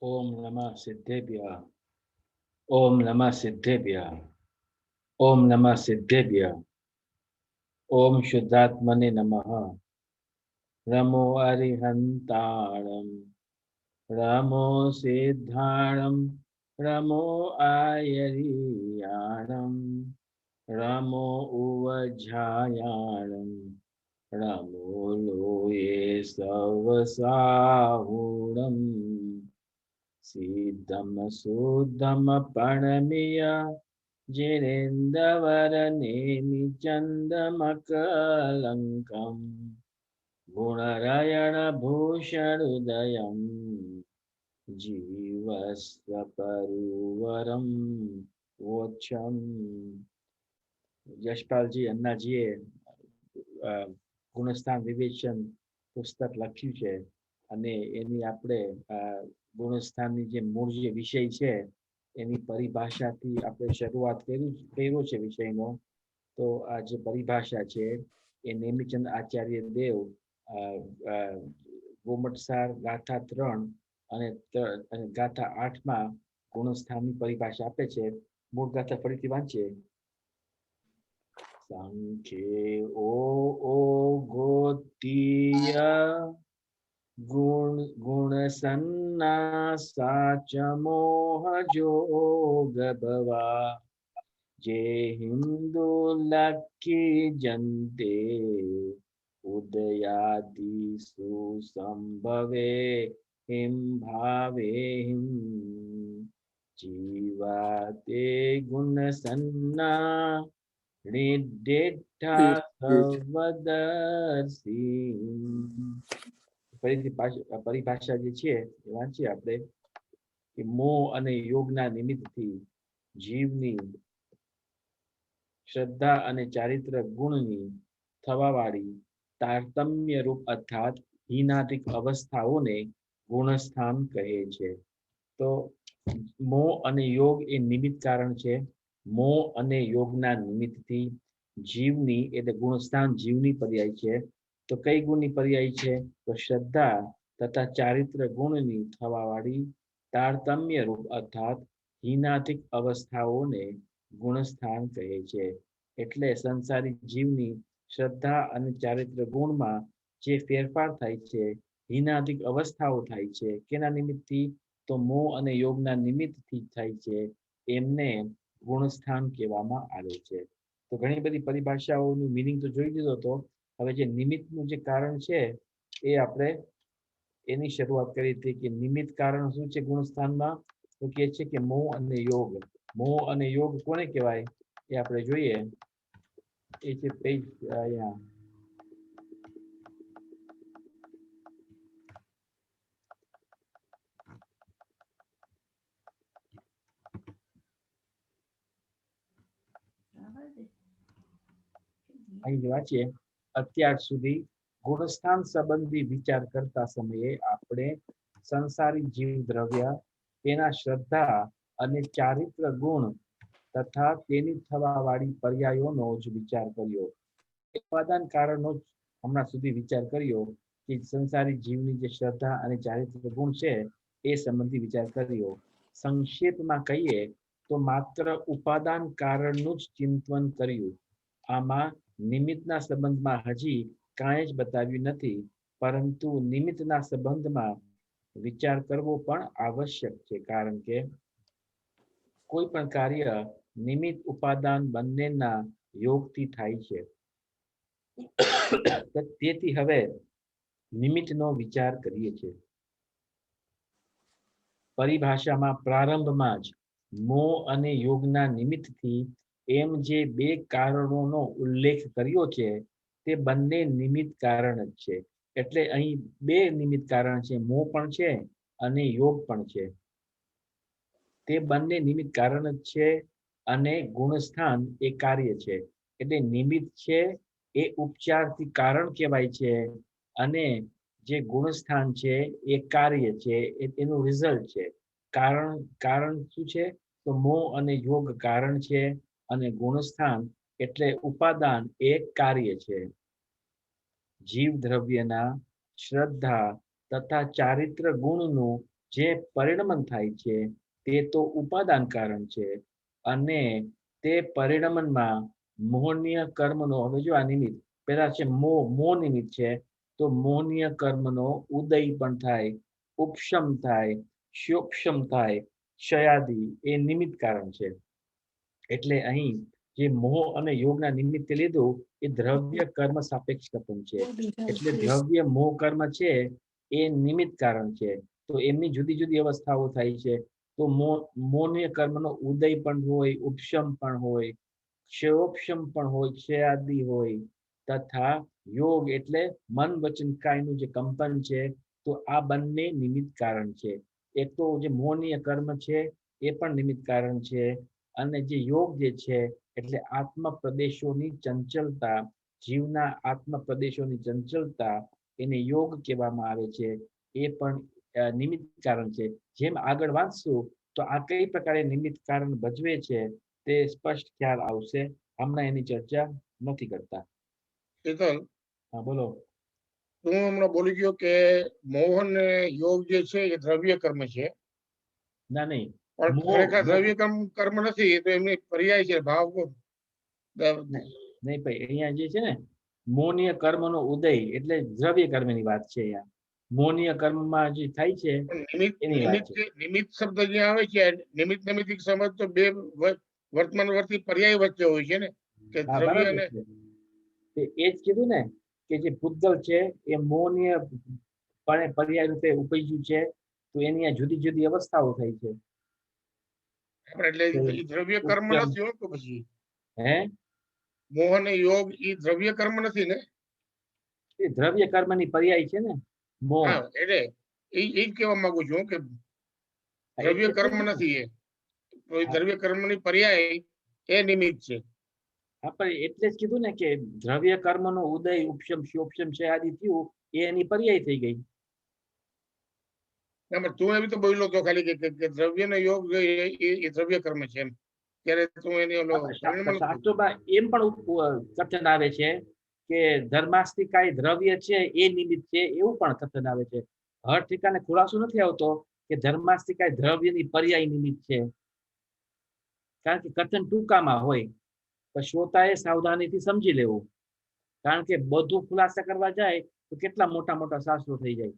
ओम नमः सिद्धेभ्यः। ओम नमः सिद्धेभ्यः। ओम नमः सिद्धेभ्यः। ओम शुद्धात्मने नमः। नमो अरिहंताणं, नमो सिद्धाणं, नमो आयरियाणं, नमो उवझायाणं, नमो लोये सवसाहुणम् सिद्धम सुद्धम पणमिय जिनेन्द्रवरनेमि चन्दमकलङ्कम् गुणरयणभूषणुदयम् जीवस्वपरुवरं वोच्छम्। યશપાલજી અન્નાજીએ ગુણસ્થાન વિવેચન પુસ્તક લખ્યું છે અને એની આપણે ગુણસ્થાનની જે મૂળ જે વિષય છે એની પરિભાષાથી આપણે શરૂઆત કર્યો છે વિષયનો. તો આ જે પરિભાષા છે એ નેમિચંદ આચાર્ય દેવ ગોમટસાર ગાથા 3 અને ગાથા 8માં ગુણસ્થાનની પરિભાષા આપે છે. મૂળ ગાથા ફરીથી વાંચીએ. સંખ્યે ઓ ગોતીય ગુણ સન્ના સાચ મોહ જોગ ભવા જે હિન્દુ લખી જંતે ઉદયાદિ સુસંભવે હિમ ભાવે હિમ જીવાતે ગુણ સન્ના ફરીથી પરિભાષા જે છે એ વાંચીએ આપણે કે મોહ અને યોગના નિમિત્તથી જીવની શ્રદ્ધા અને ચારિત્ર ગુણની થવાવાળી તારતમ્ય રૂપ અર્થાત હિનાતિક અવસ્થાઓને ગુણસ્થાન કહે છે. તો મોહ અને યોગ એ નિમિત્ત કારણ છે. મોહ અને યોગના નિમિત્તથી જીવની એટલે ગુણસ્થાન જીવની પર્યાય છે. તો કઈ ગુણની પર્યાય છે? તો શ્રદ્ધા તથા ચારિત્ર ગુણની થવાવાળી તારતમ્ય રૂપ અર્થાત હિનાતિક અવસ્થાઓને ગુણસ્થાન કહે છે. એટલે સંસારી જીવની શ્રદ્ધા અને ચારિત્ર ગુણમાં જે ફેરફાર થાય છે, હિનાતિક અવસ્થાઓ થાય છે, કેના નિમિત્તથી? તો મોહ અને યોગના નિમિત્તથી થાય છે. એમને ગુણસ્થાન કહેવામાં આવે છે. તો ઘણી બધી પરિભાષાઓનું મિનિંગ તો જોઈ લીધો હતો. હવે જે નિમિત્તનું જે કારણ છે એ આપણે એની શરૂઆત કરી હતી કે નિમિત્ત કારણ શું છે ગુણસ્થાનમાં? તો કે છે કે મોહ અને યોગ. મોહ અને યોગ કોને કહેવાય એ આપણે જોઈએ. એ છે પેજ અહીંયા અહીં વાંચીએ. અત્યાર સુધી ગુણસ્થાન સંબંધી વિચાર કરતા સમયે આપણે સંસારી જીવ દ્રવ્ય, તેના શ્રદ્ધા અને ચારિત્ર ગુણ તથા તેની થવાવાળી પર્યાયોનો જ વિચાર કર્યો. ઉપાદાન કારણનો જ હમણાં સુધી વિચાર કર્યો કે સંસારી જીવની જે શ્રદ્ધા અને ચારિત્ર ગુણ છે એ સંબંધી વિચાર કર્યો. સંક્ષેપમાં કહીએ તો માત્ર ઉપાદાન કારણનું જ ચિંતન કર્યું. આમાં નિમિત્તના સંબંધમાં હજી કાંઈ જ બતાવ્યું નથી, પરંતુ નિમિત્તના સંબંધમાં વિચાર કરવો પણ આવશ્યક છે. કારણ કે કોઈ પણ કાર્ય નિમિત્ત ઉપાદાન બંનેના યોગથી થાય છે. તેથી હવે નિમિત્તનો વિચાર કરીએ છીએ. પરિભાષામાં પ્રારંભમાં જ મોહ અને યોગના નિમિત્તથી એમ જે બે કારણોનો ઉલ્લેખ કર્યો છે તે બંને નિમિત્ત કારણ જ છે. એટલે અહીં બે નિમિત્ત કારણ છે, મોહ પણ છે અને યોગ પણ છે. તે બંને નિમિત્ત કારણ જ છે અને ગુણસ્થાન એ કાર્ય છે. એટલે નિમિત્ત છે એ ઉપચારથી કારણ કહેવાય છે અને જે ગુણસ્થાન છે એ કાર્ય છે, એનું રિઝલ્ટ છે. કારણ શું છે? તો મોહ અને યોગ કારણ છે અને ગુણસ્થાન એટલે ઉપાદાન એ કાર્ય છે. જીવ દ્રવ્યના શ્રદ્ધા તથા ચારિત્ર ગુણનું જે પરિણમન થાય છે તે તો ઉપાદાન કારણ છે અને તે પરિણમનમાં મોહનીય કર્મનો, હવે જો આ નિમિત્ત પેલા છે મોહ નિમિત્ત છે, તો મોહનીય કર્મનો ઉદય પણ થાય, ઉપશમ થાય, શોક્ષમ થાય, ક્ષયાદિ એ નિમિત્ત કારણ છે. એટલે અહીં જે મોહ અને યોગના નિમિત્તે લીધું એ દ્રવ્ય કર્મ સાપેક્ષ કથન છે. એટલે દ્રવ્ય મોહ કર્મ છે એ નિમિત્ત કારણ છે. તો એમની જુદી જુદી અવસ્થાઓ થાય છે. તો મોહનીય કર્મનો ઉદય પણ હોય, ઉપશમ પણ હોય, ક્ષયોપશમ પણ હોય, ક્ષયાદિ હોય, તથા યોગ એટલે મન વચન કાયનું જે કંપન છે, તો આ બંને નિમિત્ત કારણ છે. એક તો જે મોહનીય કર્મ છે એ પણ નિમિત્ત કારણ છે, અને જે યોગ જે છે એટલે આત્મ પ્રદેશોની ચંચલતા, જીવના આત્મ પ્રદેશોની ચંચલતા, એને યોગ કહેવામાં આવે છે. એ પણ નિમિત્ત કારણ છે. જેમ આગળ વાંચશું તો આ કઈ પ્રકારે નિમિત્ત કારણ ભજવે છે તે સ્પષ્ટ ખ્યાલ આવશે. હમણાં એની ચર્ચા નથી કરતા. શીતલ, હા બોલો. હું હમણાં બોલી ગયો કે મોહ અને યોગ જે છે એ દ્રવ્ય કર્મ છે. ના નહીં, પણ ખરેખર દ્રવ્ય કર્મ નથી, તો એમની પર્યાય છે ભાવ. નહીં ભાઈ, અહીંયા જે છે ને મોહનીય કર્મનો ઉદય એટલે દ્રવ્ય કર્મની વાત છે. અહીંયા મોહનીય કર્મમાં જે થાય છે એની વાત છે. નિમિત્ત શબ્દ જ્યાં આવે છે, નિમિત્ત નૈમિત્તિક સંબંધ તો બે વર્તમાન વર્તી પર્યાય વચ્ચે હોય છે ને, કે દ્રવ્ય અને એ જ કીધું ને કે જે ભૂતગલ છે એ મોહનીય પર્યાય રૂપે ઉપજ્યું છે, તો એની આ જુદી જુદી અવસ્થાઓ થાય છે. એટલે દ્રવ્ય કર્મ નથી હોતો. પછી હે મોહ અને યોગ એ દ્રવ્ય કર્મ નથી ને? એ દ્રવ્ય કર્મની પર્યાય છે ને મોહ. હા, એટલે એ જ કહેવા માંગુ છું કે દ્રવ્ય કર્મ નથી, એ દ્રવ્ય કર્મની પર્યાય એ નિમિત્ત છે. આપણે એટલે જ કીધું ને કે દ્રવ્ય કર્મનો ઉદય, ઉપશમ, શોપશમ છે આદિ થયું એ એની પર્યાય થઈ ગઈ. તું એવી તો બોલ્યો તો ખાલી કે દ્રવ્ય ને યોગ એ દ્રવ્ય કર્મ છે એમ. ત્યારે તું એની શાસ્ત્રોમાં એમ પણ કથન આવે છે કે ધર્માસ્તિકાય દ્રવ્ય છે એ નિમિત્ત છે, એવું પણ કથન આવે છે. હર ઠેકાને ખુલાસો નથી આવતો કે ધર્માસ્તિકાય દ્રવ્યની પર્યાય નિમિત્ત છે, કારણ કે કથન ટૂંકામાં હોય. તો શ્રોતાએ સાવધાનીથી સમજી લેવું, કારણ કે બધું ખુલાસા કરવા જાય તો કેટલા મોટા મોટા શાસ્ત્રો થઈ જાય.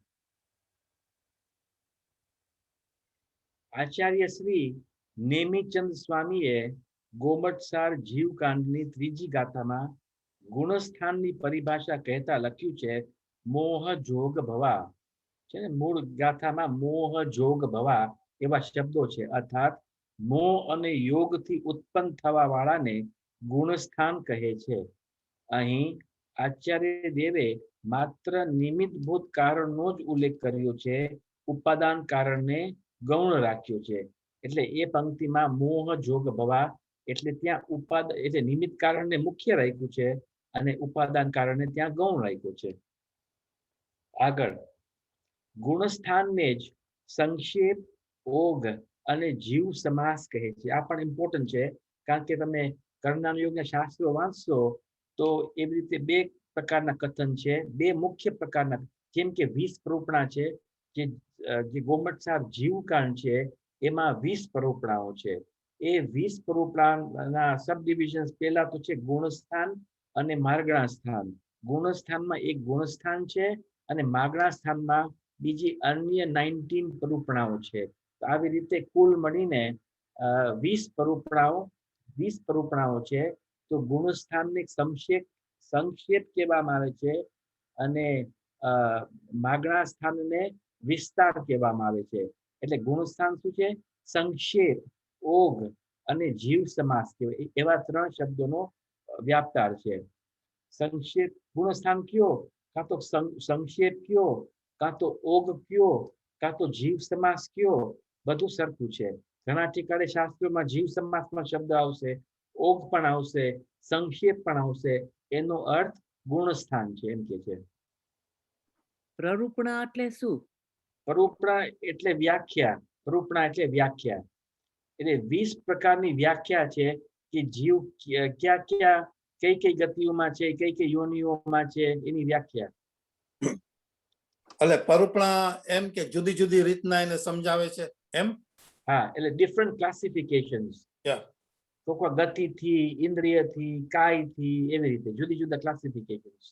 આચાર્ય શ્રી નેમિચંદ સ્વામીએ ગોમટસાર જીવકાંડની ત્રીજી ગાથામાં ગુણસ્થાનની પરિભાષા કહેતા લખ્યું છે મોહ જોગ ભવા. છે ને મૂળ ગાથામાં મોહ જોગ ભવા એવા શબ્દો છે, અર્થાત મોહ અને યોગથી ઉત્પન્ન થવા વાળાને ગુણસ્થાન કહે છે. અહીં આચાર્ય દેવે માત્ર નિમિત્તભૂત કારણનો જ ઉલ્લેખ કર્યો છે, ઉપાદાન કારણને ગૌણ રાખ્યો છે. એટલે એ પંક્તિમાં મોહ જોગ ભવા એટલે ત્યાં એટલે નિમિત્ત કારણને મુખ્ય રાખ્યું છે અને ઉપાદાન કારણને ત્યાં ગૌણ રાખ્યું છે. આગળ ગુણસ્થાનને જ સંક્ષેપ, ઓઘ અને જીવ સમાસ કહે છે. આ પણ ઇમ્પોર્ટન્ટ છે, કારણ કે તમે કર્મયોગના શાસ્ત્રો વાંચશો તો એવી રીતે બે પ્રકારના કથન છે, બે મુખ્ય પ્રકારના. જેમ કે 20 પરોપણા છે, જે ગોમટસાર જીવકાંડ છે એમાં 20 પરોપણાઓ છે. એ 20 પરોપણાના સબ ડિવિઝન પહેલા તો છે ગુણસ્થાન અને માર્ગણા સ્થાન. ગુણસ્થાનમાં એક ગુણસ્થાન છે અને માગણા સ્થાનમાં બીજી અન્ય 19 પરોપણાઓ છે. તો આવી રીતે કુલ મળીને 20 પરોપણાઓ છે. તો ગુણસ્થાનને સંક્ષેપ કહેવામાં આવે છે અને માગણા સ્થાનને વિસ્તાર કહેવામાં આવે છે. એટલે ગુણસ્થાન શું છે? સંક્ષેપ, ઓઘ અને જીવ સમાસ કહેવાય, એવા 3 શબ્દોનો વ્યાપતાર છે. સંક્ષેપ ગુણસ્થાન કયો, કાં તો સંક્ષેપ કયો, કાં તો ઓઘ કયો, કાં તો જીવ સમાસ કયો, બધું સરખું છે. ઘણા ઠેકાણે શાસ્ત્રોમાં જીવ સમાસમાં શબ્દ આવશે, ઓઘ પણ આવશે, સંક્ષેપ પણ આવશે. એનો અર્થ ગુણસ્થાન છે એમ કે છે. પ્રરૂપણા એટલે શું? પ્રરૂપણા એટલે વ્યાખ્યા. પ્રરૂપણા એટલે વ્યાખ્યા. એટલે 20 પ્રકારની વ્યાખ્યા છે કે જીવ ક્યાં ક્યાં કઈ કઈ ગતિઓમાં છે, કઈ કઈ યોનિઓમાં છે, એની વ્યાખ્યા. એટલે પરુપણા એમ કે જુદી જુદી રીતના એને સમજાવે છે એમ. હા, એટલે ડિફરન્ટ ક્લાસિફિકેશન્સ. Yeah. તો કોઈ ગતિથી, ઇન્દ્રિયથી, કાયથી, એવી રીતે જુદી જુદા classifications.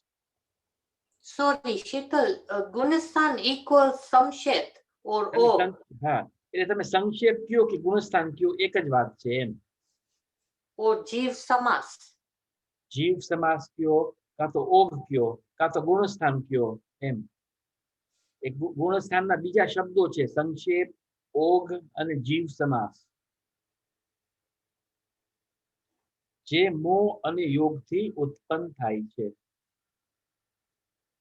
Sorry, Sheetal, Gunistan equals Samshet or O. હા, એટલે તમે સંક્ષેપ કયો કે ગુણસ્થાન કયો એક જ વાત છે એમ. Or Jeev Samas. જીવ સમાસ કયો કાં તો ઓગ કયો કાં તો ગુણસ્થાન કયો એમ. એક ગુણસ્થાનના બીજા શબ્દો છે સંક્ષેપ, ઓગ અને જીવ સમાસ, જે મોહ અને યોગથી ઉત્પન્ન થાય છે.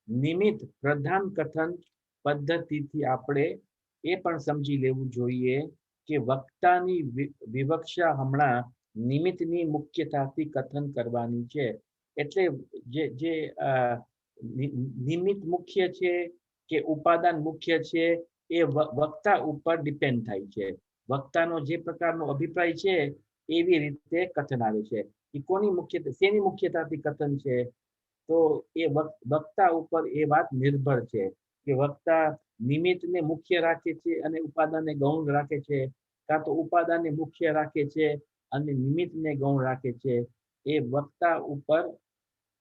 નિમિત્ત પ્રધાન કથન પદ્ધતિથી આપણે એ પણ સમજી લેવું જોઈએ કે વક્તાની વિવક્ષા હમણાં નિમિત્તની મુખ્યતાથી કથન કરવાની છે. એટલે જે નિમિત્ત મુખ્ય છે કે ઉપાદાન મુખ્ય છે એ વક્તા ઉપર ડિપેન્ડ થાય છે. વક્તાનો જે પ્રકારનો અભિપ્રાય છે એવી રીતે કથન આવે છે. એ કોની મુખ્યતા, શેની મુખ્યતાથી કથન છે? તો એ વક્તા ઉપર એ વાત નિર્ભર છે કે વક્તા નિમિત્તને મુખ્ય રાખે છે અને ઉપાદાનને ગૌણ રાખે છે, કાં તો ઉપાદાનને મુખ્ય રાખે છે અને નિમિત્તને ગૌણ રાખે છે. એ વક્તા ઉપર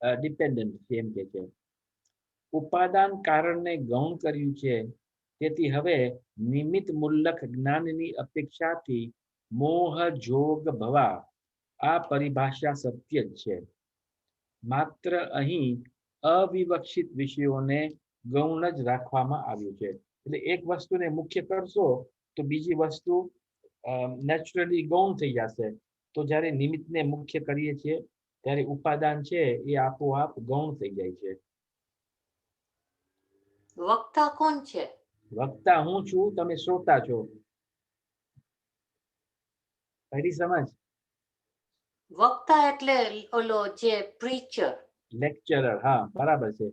ડિપેન્ડન્ટ છે એમ કે છે. ઉપાદાન કારણને ગૌણ કર્યું છે, તેથી હવે નિમિત્ત મૂલક જ્ઞાનની અપેક્ષાથી મોહ જોગ ભવા આ પરિભાષા સત્ય જ છે. માત્ર અહીં અવિવક્ષિત વિષયોને ગૌણ જ રાખવામાં આવ્યું છે. એટલે એક વસ્તુને મુખ્ય કરશો તો બીજી વસ્તુ નેચરલી ગૌણ થઈ જશે. તો જ્યારે નિમિત્તને મુખ્ય કરીએ છીએ ત્યારે ઉપાદાન છે એ આપોઆપ ગૌણ થઈ જાય છે. વક્તા કોણ છે? વક્તા હું છું, તમે શ્રોતા છો. પહેલી સમજ. વક્તા એટલે ઓલો જે પ્રીચર. લેક્ચરર, હા બરાબર છે.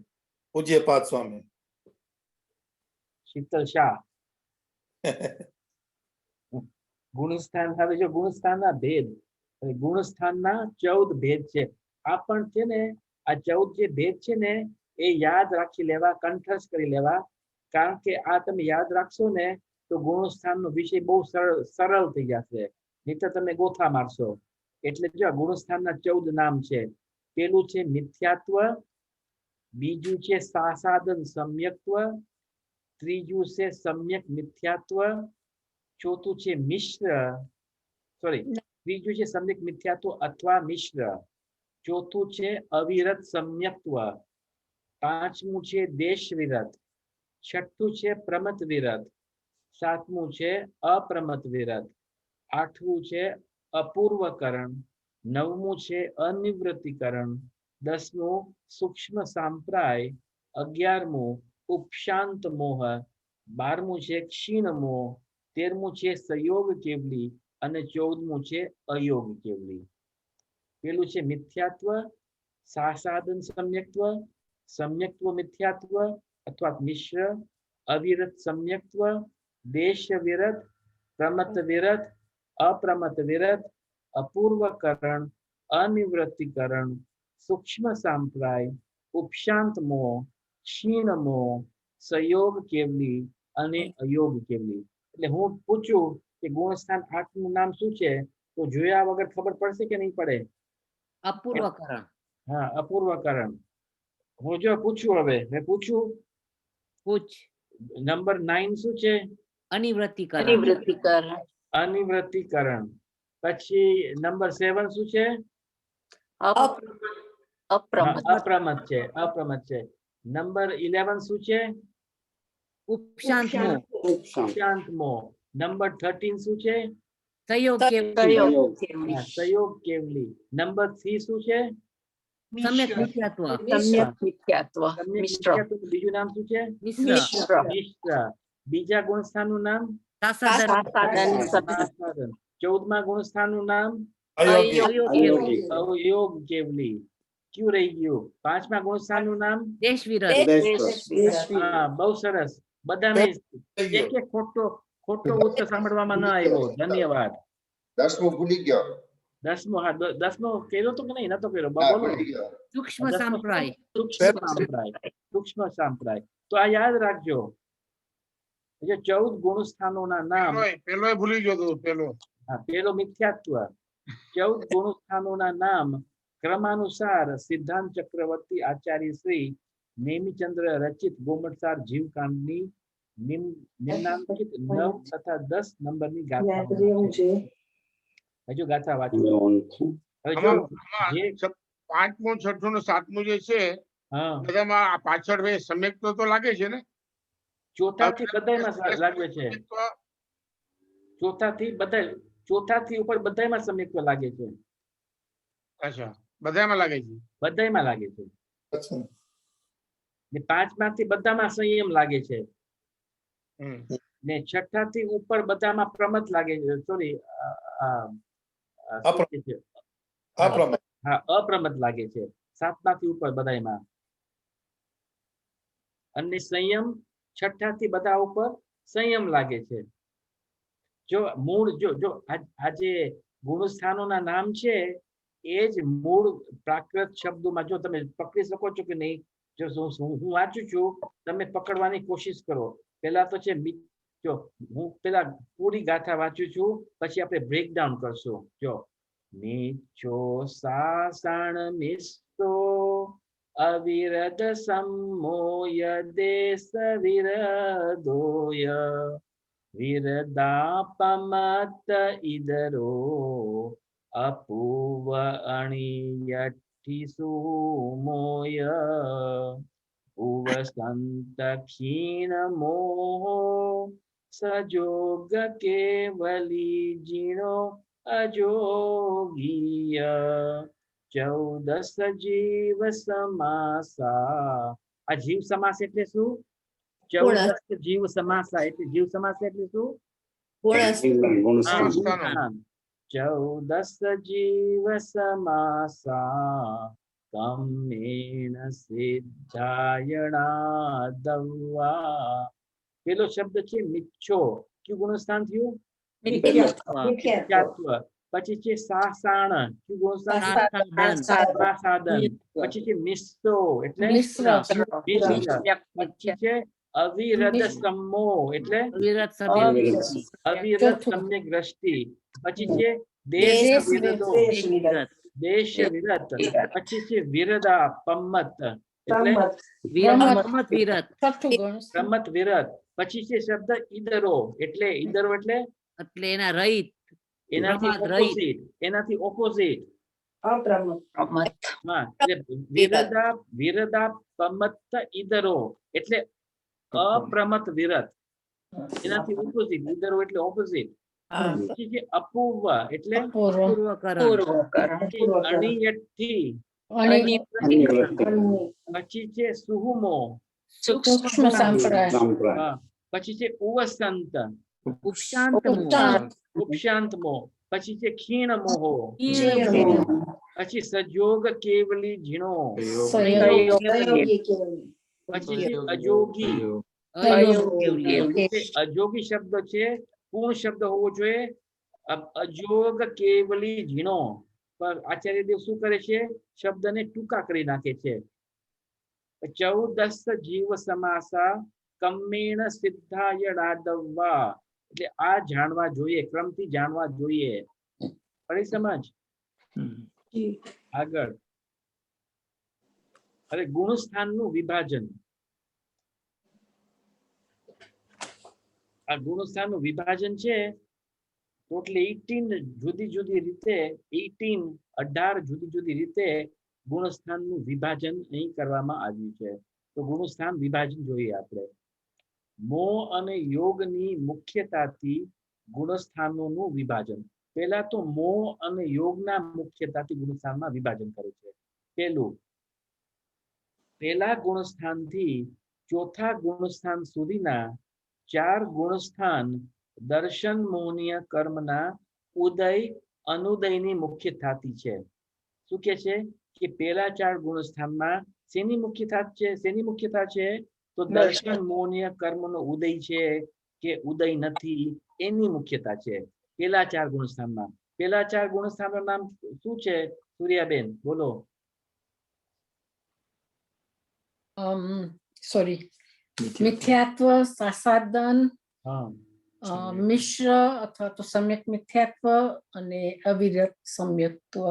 પૂજ્યપાદ સ્વામી. શીતલ શાહ. ગુણસ્થાન, હવે જો ગુણસ્થાનના ભેદ, ગુણસ્થાનના 14 ભેદ છે. આ પણ છે ને, આ 14 જે ભેદ છે ને એ યાદ રાખી લેવા, કંઠસ્થ કરી લેવા. કારણ કે આ તમે યાદ રાખશો ને તો ગુણસ્થાનનો વિષય બહુ સરળ થઈ જશે. નહીં તો તમે ગોથા મારશો. એટલે જો ગુણસ્થાનના 14 નામ છે. પેલું છે મિથ્યાત્વ, બીજું છે સાસાદન સમ્યક્ત્વ, ત્રીજું છે સમ્યક મિથ્યાત્વ, ચોથું છે ત્રીજું છે સમ્યક મિથ્યાત્વ અથવા મિશ્ર, ચોથું છે અવિરત સમ્યક્ત્વ, પાંચમું છે દેશ વિરત, છઠ્ઠું છે પ્રમત વિરત, સાતમું છે અપ્રમત વિરત, આઠમું છે અપૂર્વકરણ, નવમું છે અનિવૃત્તિકરણ, 10મું સૂક્ષ્મ સાંપ્રાય, 11મું ઉપશાંત મોહ, 12મું છે ક્ષીણ મોહ, 13મું છે સંયોગ કેવલી અને 14મું છે અયોગ કેવલી. પેલું છે મિથ્યાત્વ, સાસાદન સમ્યક્ત્વ, સમ્યક્ત્વ મિથ્યાત્વ અથવા મિશ્ર, અવિરત સમ્યક્ત્વ, દેશ વિરત, પ્રમત વિરત, અપ્રમત વિરત, અપૂર્વકરણ, અનિવૃત્તિકરણ, સૂક્ષ્મ સાંપ્રાય, ઉપશાંત મોહ, ક્ષીણ મોહ, સંયોગ કેવલી અને અયોગ કેવલી. એટલે હું પૂછું કે ગુણસ્થાન 8નું નામ શું છે તો જોયા વગર ખબર પડશે કે નહીં પડે? અપૂર્વકરણ. હા, અપૂર્વકરણ. હું જો પૂછું, હવે મેં પૂછ્યું પૂછ. નંબર 9 શું છે? અનિવૃત્તિકરણ. અનિવૃત્તિકરણ. પછી નંબર 7 શું છે? અપ્રમત છે. અપ્રમત છે. નંબર 11 શું છે? ઉપશાંત મોહ. ઉપશાંત મોહ. નંબર 13 શું છે? સંયોગ કેવલી. સંયોગ કેવલી. નંબર 3 શું છે? સમ્યક મિથ્યાત્વ. સમ્યક મિથ્યાત્વ. બીજું નામ શું છે? મિશ્ર. મિશ્ર. બીજા ગુણસ્થાનનું નામ? સાસાદન. 14મા ગુણસ્થાનનું નામ? અયોગી. અયોગ કેવલી. ક્યુ રહી ગયું? 5મા ગુણસ્થાનનું નામ? દેશ વિરત. હા, બહુ સરસ. બધાને એક એક ખોટો ઉત્તર સાંભળવામાં ન આવ્યો. ધન્યવાદ. 10મું ભૂલી ગયો. 10મો, હા 10મો કર્યો તો કે નહીં? નતો કર્યો? ના, બોલો. ભૂલી ગયો. સૂક્ષ્મ સંપ્રાય. સૂક્ષ્મ સાંપ્રાય. સૂક્ષ્મ સાંપ્રાય. તો આ યાદ રાખજો જે 14 ગુણસ્થાનોના નામ પેલો ભૂલી ગયો તું પેલો. હા, પેલો મિથ્યાત્વ 14 ગુણસ્થાનોના નામ ક્રમાનુસાર સિદ્ધાંત ચક્રવર્તી આચાર્ય શ્રી નેમિચંદ્ર રચિત ગોમટસાર જીવકાંડની નિમ્નાંકિત 9 તથા 10 નંબરની ગાથા છે. હજુ ગાથા વાંચો. હવે જો આમાં જે 5મું 6મું ને 7મું જે છે હા બધામાં આ પાછળ સમ્યક તો લાગે છે ને? ચોથાથી બધાયમાં લાગે છે. ચોથાથી ઉપર બધાયમાં સમ્યક્ત્વ લાગે છે. અચ્છા, બધામાં લાગે છે. બધાયમાં લાગે છે. અચ્છા. ને 5માંથી બધામાં સંયમ લાગે છે. હમ. ને 6થી ઉપર બધામાં પ્રમત લાગે છે. સોરી, અપ્રમેય. હા, અપ્રમત લાગે છે. 7માંથી ઉપર બધાયમાં. અને સંયમ 6થી બધા ઉપર સંયમ લાગે છે. જો મૂળ જો આ જે ગુણસ્થાનોના નામ છે એ જ મૂળ પ્રાકૃત શબ્દોમાં જો તમે પકડી શકો છો કે નહીં, જો હું વાંચું છું તમે પકડવાની કોશિશ કરો. પહેલા તો છે જો હું પેલા પૂરી ગાથા વાંચું છું, પછી આપણે બ્રેકડાઉન કરશું. જો નીચો સાસણ મિસ્તો અવિરદ સમોય દેશ વિરદોય વિરદાપમત ઇદરો અપૂવ અણિયઠી સુમોય ઉવસંત ખીણ મોહો સજોગ કેવલી જીણો અજોગીય 14 જીવ સમાસા. આ જીવ સમાસ એટલે શું? 14 જીવ સમાસા એટલે જીવ સમાસ એટલે શું? ગુણસ્થાનો. 14 જીવ સમાસા કમ્મેન સિદ્ધાયણા દવા. પેલો શબ્દ છે મિચ્છો. કયું ગુણસ્થાન થયું? મિથ્યાત્વ. પછી છે સાસાણ. કયું ગુણસ્થાન? સાસાદન. પછી છે મિસ્સો એટલે મિશ્ર. પછી છે અવિરત સમો એટલે અવિરત સમ્યક દ્રષ્ટિ. પછી છે દેશ વિરદો દેશ વિરત. પછી છે વિરદા પમ્મત એટલે પ્રમત વિરત. પછી છે શબ્દ ઈદરો એટલે ઈદરો એટલે એના રહિત. એનાથી ઓપોઝિટ. હા, એટલે વિરદા પમત ઈદરો એટલે અપ્રમત વિરત. એનાથી ઓપોઝિટ. ઈદરો એટલે ઓપોઝિટ. પછી છે અપૂર્વ એટલે અણિયઠી. પછી છે સુહુમો. પછી છે ઉવસંત. ઉપશાંતમો. પછી છે ખીણ મોહો. પછી સજોગ કેવલી ઝીણો. પછી છે અજોગી. અજોગી શબ્દ છે પૂર્ણ શબ્દ હોવો જોઈએ. અજોગ કેવલી ઝીણો. પર આચાર્ય દેવ શું કરે છે? શબ્દને ટૂંકા કરી નાખે છે. 14 જીવ સમાસા કમ્મેણ સિદ્ધાય રાદવા. એટલે આ જાણવા જોઈએ, ક્રમથી જાણવા જોઈએ. પડી સમજ? આગળ હવે ગુણસ્થાનનું વિભાજન. આ ગુણસ્થાનનું વિભાજન છે ટોટલી 18 જુદી જુદી રીતે 18 જુદી જુદી રીતે ગુણસ્થાનનું વિભાજન અહીં કરવામાં આવ્યું છે. તો ગુણસ્થાન વિભાજન જોઈએ આપણે. મોહ અને યોગની મુખ્યતાથી ગુણસ્થાનોનું વિભાજન. પહેલા તો મોહ અને યોગના મુખ્યતાથી ગુણસ્થાનમાં વિભાજન કરે છે. પહેલા ગુણસ્થાનથી ચોથા ગુણસ્થાન સુધીના 4 ગુણસ્થાન દર્શન મોહનીય કર્મના ઉદય અનુદયની મુખ્યતાથી છે. શું કે છે કે પહેલા 4 ગુણસ્થાનમાં શેની મુખ્યતા છે? તો દર્શન મોહનીય કર્મનો ઉદય છે કે ઉદય નથી એની મુખ્યતા છે પહેલા 4 ગુણસ્થાનમાં. પહેલા 4 ગુણસ્થાનનું નામ શું છે? સૂર્યાબેન બોલો. સોરી, મિથ્યાત્વ, સાસાદન, હા મિશ્ર અથવા તો સમ્યક મિથ્યાત્વ અને અવિરત સમ્યક્ત્વ.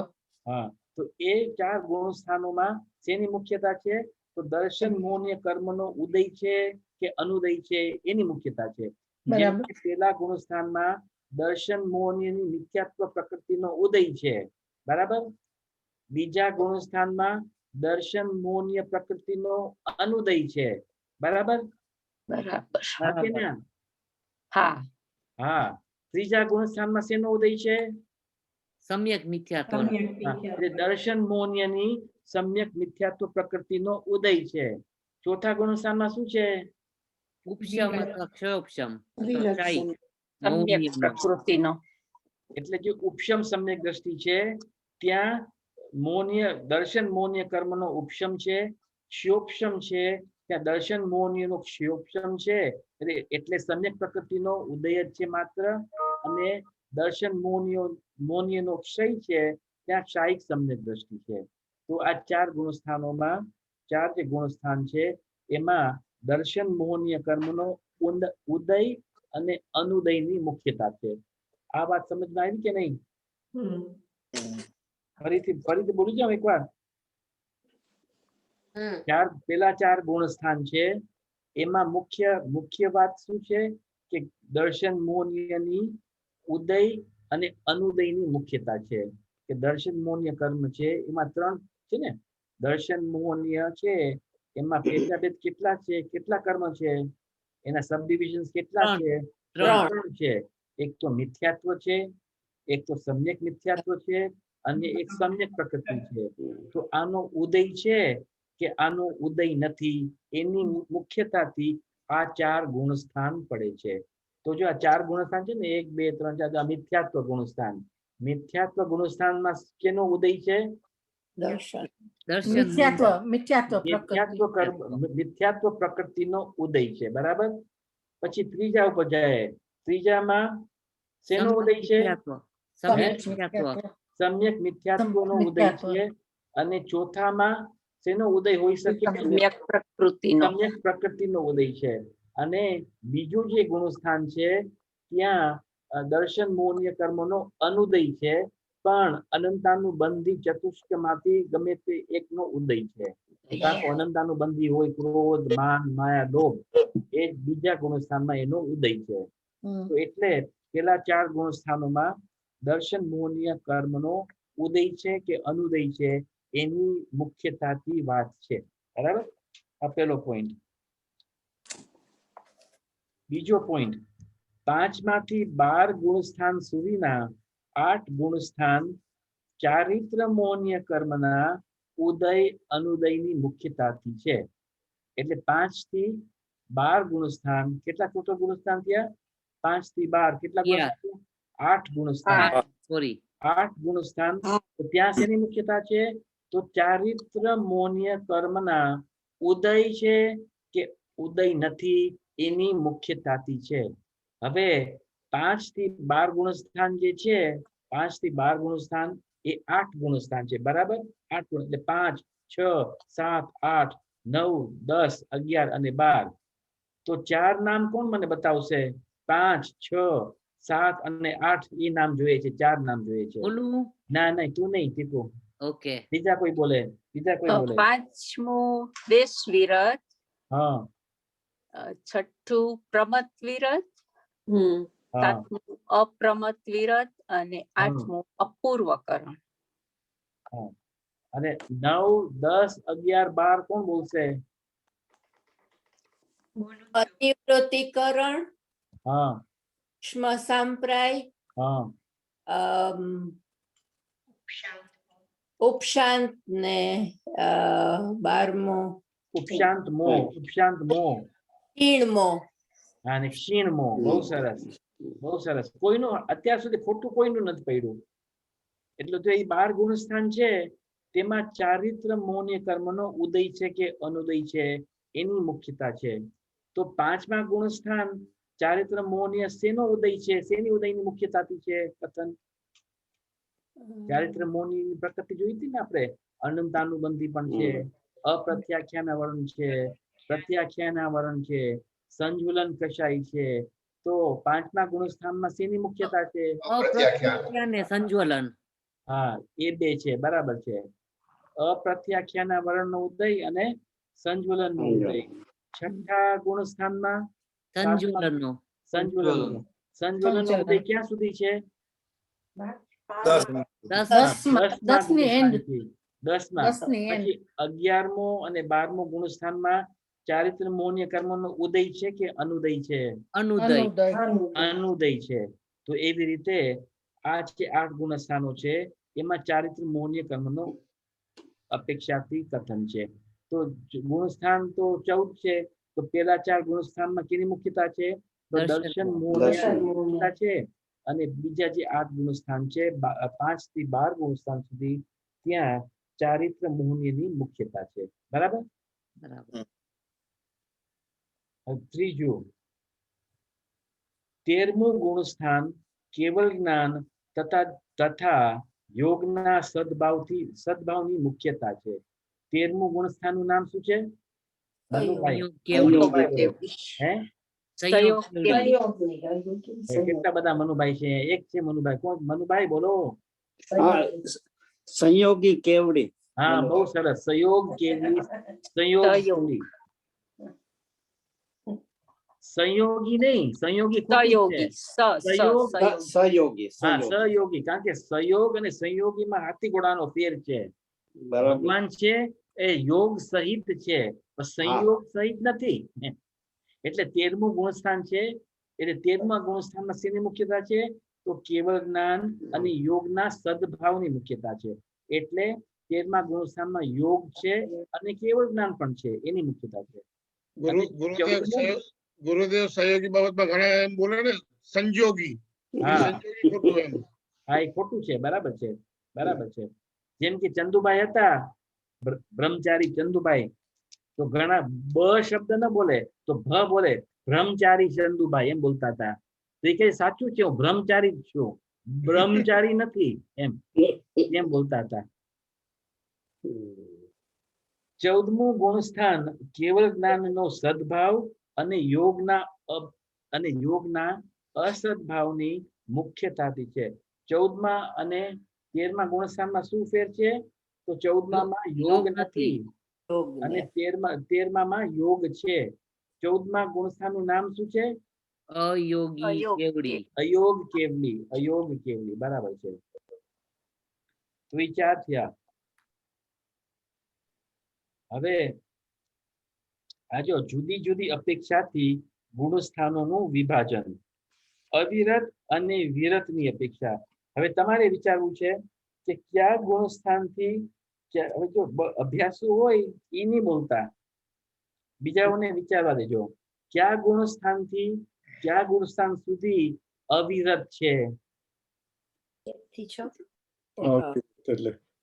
હા તો એ ચાર ગુણસ્થાનોમાં શેની મુખ્યતા છે? તો દર્શન મોહનીય કર્મનો ઉદય છે કે અનુદય છે એની મુખ્યતા છે. જેમ બરાબર. કે પેલા ગુણસ્થાનમાં દર્શન મોહનીયની મિથ્યાત્વ પ્રકૃતિનો ઉદય છે, બરાબર. બીજા ગુણસ્થાનમાં દર્શન મોહનીય પ્રકૃતિનો અનુદય છે, બરાબર. બરાબર. હા કે ના? હા. હા. ત્રીજા ગુણસ્થાનમાં શેનો ઉદય છે? સમ્યક મિથ્યાત્વ. હા, એટલે દર્શન મોહનીયની સમ્યક મિથ્યાત્વ પ્રકૃતિનો ઉદય છે. ચોથા ગુણસ્થાનમાં શું છે? ઉપશમ અથવા ક્ષયોપશમ અથવા વિલક્ષણ. શાયી. સમ્યક મૌનીયનો. પ્રકૃતિનો. એટલે જે ઉપશમ સમ્યક દ્રષ્ટિ છે ત્યાં મોહનીય દર્શન મોહનીય કર્મનો ઉપશમ છે, ક્ષયોપશમ છે, ત્યાં દર્શન મોહનીયનો ક્ષયોપશમ છે, એટલે સમ્યક પ્રકૃતિનો ઉદય જ છે માત્ર. અને દર્શન મોહનીયનો ક્ષય છે, ત્યાં શાયિક સમ્યક દ્રષ્ટિ છે. તો આ ચાર ગુણસ્થાનોમાં ચાર જે ગુણસ્થાન છે એમાં દર્શન મોહનીય કર્મનો ઉદય અને અનુદયની મુખ્યતા છે. આ વાત સમજમાં આવી કે નહીં? ફરીથી બોલી જાઉં એકવાર. પેલા ચાર ગુણસ્થાન છે એમાં મુખ્ય વાત શું છે કે દર્શન મોહનીયની ઉદય અને અનુદયની મુખ્યતા છે. કે દર્શન મોહનીય કર્મ છે એમાં ત્રણ છે ને. દર્શન મોહનીય છે એમાં પેટાભેદ કેટલા છે, કેટલા કર્મ છે, એના સબ ડિવિઝન કેટલા છે? ત્રણ છે. એક તો મિથ્યાત્વ છે, એક તો સમ્યક મિથ્યાત્વ છે, અને એક સમ્યક પ્રકૃતિ છે. તો આનો ઉદય છે કે આનો ઉદય નથી એની મુખ્યતાથી આ ચાર ગુણસ્થાન પડે છે. તો જો આ ચાર ગુણસ્થાન છે ને 1 2 3 4 મિથ્યાત્વ ગુણસ્થાન. મિથ્યાત્વ ગુણસ્થાનમાં કેનો ઉદય છે? દર્શન. દર્શન મિથ્યાત્વ મિથ્યાત્વ પ્રકૃતિ. મિથ્યાત્વ પ્રકૃતિનો ઉદય છે, બરાબર. પછી ત્રીજા ઉપર જાય. ત્રીજામાં શેનો ઉદય છે? સમ્યક મિથ્યાત્વ. સમ્યક મિથ્યાત્વનો ઉદય છે. અને ચોથામાં શેનો ઉદય હોઈ શકે? સમ્યક પ્રકૃતિનો. સમ્યક પ્રકૃતિનો ઉદય છે. અને બીજું જે ગુણસ્થાન છે ત્યાં દર્શન મોહનીય કર્મનો અનુદય છે, પણ અનંતાનુબંધી ચતુષ્કમાંથી ગમે તે એકનો ઉદય છે. અનંતાનુબંધી હોય ક્રોધ, માન, માયા, લોભ, એ બીજા ગુણસ્થાનમાં એનો ઉદય છે. તો એટલે પેલા ચાર ગુણસ્થાનોમાં દર્શન મોહનીય કર્મનો ઉદય છે કે અનુદય છે એની મુખ્યતાથી વાત છે, બરાબર. આ પેલો પોઈન્ટ. બીજો પોઈન્ટ, 5 માંથી 12 ગુણસ્થાન સુધીના 8 ગુણસ્થાન ચારિત્ર મોહનીય કર્મના ઉદય અનુદયની મુખ્યતાથી છે. એટલે 5 થી 12 ગુણસ્થાન. કેટલા ટોટલ ગુણસ્થાન થયા? 5 થી 12 કેટલા ગુણસ્થાન? 8 ગુણસ્થાન. 8 ગુણસ્થાન. તો ત્યાં શેની મુખ્યતા છે? તો ચારિત્ર મોહનીય કર્મના ઉદય છે કે ઉદય નથી એની મુખ્યતાથી છે. હવે 5 થી 12 ગુણસ્થાન જે છે, 5 થી 12 ગુણસ્થાન એ 8 ગુણસ્થાન છે, બરાબર. 8 ગુણ એટલે 5 6 7 8 9 10 11 અને 12. તો ચાર નામ કોણ મને બતાવશે? 5 6 7 અને 8 એ નામ જોઈએ છે. ચાર નામ જોઈએ છે. ના તું નહીં, ટીપુ. ઓકે. બીજા કોઈ બોલે? પાંચમું દેશ વિરત. હા. છઠ્ઠું પ્રમત વિરત. સાતમું અપ્રમત વિરત અને આઠમું અપૂર્વકરણ. અને 9 10 11 12 કોણ બોલશે? અતિવૃત્તિકરણ, હા, સાંપ્રાય, હા, ઉપશાંત ને 12મો ઉપશાંત મોહ, ક્ષીણમો. અને ક્ષીણ મોહ. બહુ સરસ, બહુ સરસ. કોઈનું અત્યાર સુધી ખોટું કોઈનું નથી પડ્યું. એટલે તો એ 12 ગુણસ્થાન છે તેમાં ચારિત્ર મોહનીય કર્મનો ઉદય છે કે અનુદય છે એની મુખ્યતા છે. તો 5મા ગુણસ્થાન ચારિત્ર મોહનીય શેનો ઉદય છે? શેની ઉદયની મુખ્યતાથી છે? કથન ચારિત્ર મોહનીયની પ્રકૃતિ જોઈ હતી ને આપણે. અનંતાનુબંધી પણ છે, અપ્રત્યાખ્યાન વર્ણ છે, પ્રત્યાખ્યાના વરણ છે, સંજ્વલન કશાય છે, તો પાંચમા ગુણસ્થાનમાં શેની મુખ્યતા છે? અપ્રત્યાખ્યા ને સંજ્વલન. હા, એ બે છે, બરાબર છે. અપ્રત્યાખ્યાના વર્ણનો ઉદય અને સંજ્વલનનો ઉદય. છઠ્ઠા ગુણસ્થાનમાં સંજ્વલનનો. સંજ્વલનનો ઉદય ક્યાં સુધી છે? 10ની end. 10માં. 10ની end. પછી 11મો અને 12મો ગુણસ્થાનમાં ચારિત્ર મૌન્ય કર્મનો ઉદય છે કે અનુદય છે? અનુદય. અનુદય છે. તો એવી રીતે આ જે 8 ગુણસ્થાનો છે એમાં ચારિત્ર મૌન્ય કર્મનો અપેક્ષાથી કથન છે. તો ગુણસ્થાન તો 14 છે. તો પેલા 4 ગુણસ્થાનમાં કેની મુખ્યતા છે? તો દર્શન મૌન્ય મુખ્યતા છે. અને બીજા જે 8 ગુણસ્થાન છે 5 થી 12 ગુણસ્થાન સુધી ત્યાં ચારિત્ર મૌન્યની મુખ્યતા છે. બરાબર? બરાબર. ત્રીજું 13મું ગુણસ્થાન કેવલ જ્ઞાન તથા યોગના સદભાવની મુખ્યતા છે. 13મું ગુણસ્થાનનું નામ શું છે? મનુભાઈ. હે? કેટલા બધા મનુભાઈ છે? એક છે મનુભાઈ. કોણ મનુભાઈ? બોલો. સંયોગી કેવડી. હા, બહુ સરસ. સંયોગ કેવડી. સંયોગી. સંયોગી નહીં, સંયોગી ખોટું છે. સહયોગી. હા, સહયોગી. કારણ કે સહયોગ અને સંયોગીમાં હાથી ઘોડાનો ફેર છે. ભગવાન છે એ યોગ સહિત છે, પણ સંયોગ સહિત નથી. એટલે 13મું ગુણસ્થાન છે. એટલે 13મા ગુણસ્થાનમાં શેની મુખ્યતા છે? તો કેવળ જ્ઞાન અને યોગના સદભાવની મુખ્યતા છે. એટલે 13મા ગુણસ્થાનમાં યોગ છે અને કેવળ જ્ઞાન પણ છે, એની મુખ્યતા છે. ગુરુદેવ સહયોગી બાબતમાં ઘણા એમ બોલે ને સંજોગી. સંજોગી ખોટું એમ. હા, એ ખોટું છે. બરાબર છે, બરાબર છે. જેમ કે ચંદુભાઈ હતા, બ્રહ્મચારી ચંદુભાઈ, તો ઘણા બ શબ્દ ન બોલે તો ભ બોલે, બ્રહ્મચારી ચંદુભાઈ એમ બોલતા હતા. તો એ કઈ સાચું છે, હું બ્રહ્મચારી જ છું, બ્રહ્મચારી નથી એમ બોલતા હતા. 14મું ગુણસ્થાન કેવળ જ્ઞાનનો સદભાવ અને યોગના અસદભાવની મુખ્યતાથી છે. 14મા અને 13મા ગુણસ્થાનમાં શું ફેર છે? તો 14માં યોગ નથી અને 13માં યોગ છે. 14મા ગુણસ્થાનનું નામ શું છે? અયોગી કેવડી. અયોગ કેવલી. અયોગ કેવલી. બરાબર છે. તો એ 4 થયા. હવે આ જો જુદી જુદી અપેક્ષાથી ગુણસ્થાનોનું વિભાજન, અવિરત અને વિરતની અપેક્ષા. હવે તમારે વિચારવું છે કે કયા ગુણસ્થાનથી, હવે જો અભ્યાસુ હોય એ નહીં બોલતા, બીજાઓને વિચારવા દેજો. કયા ગુણસ્થાનથી કયા ગુણસ્થાન સુધી અવિરત છે?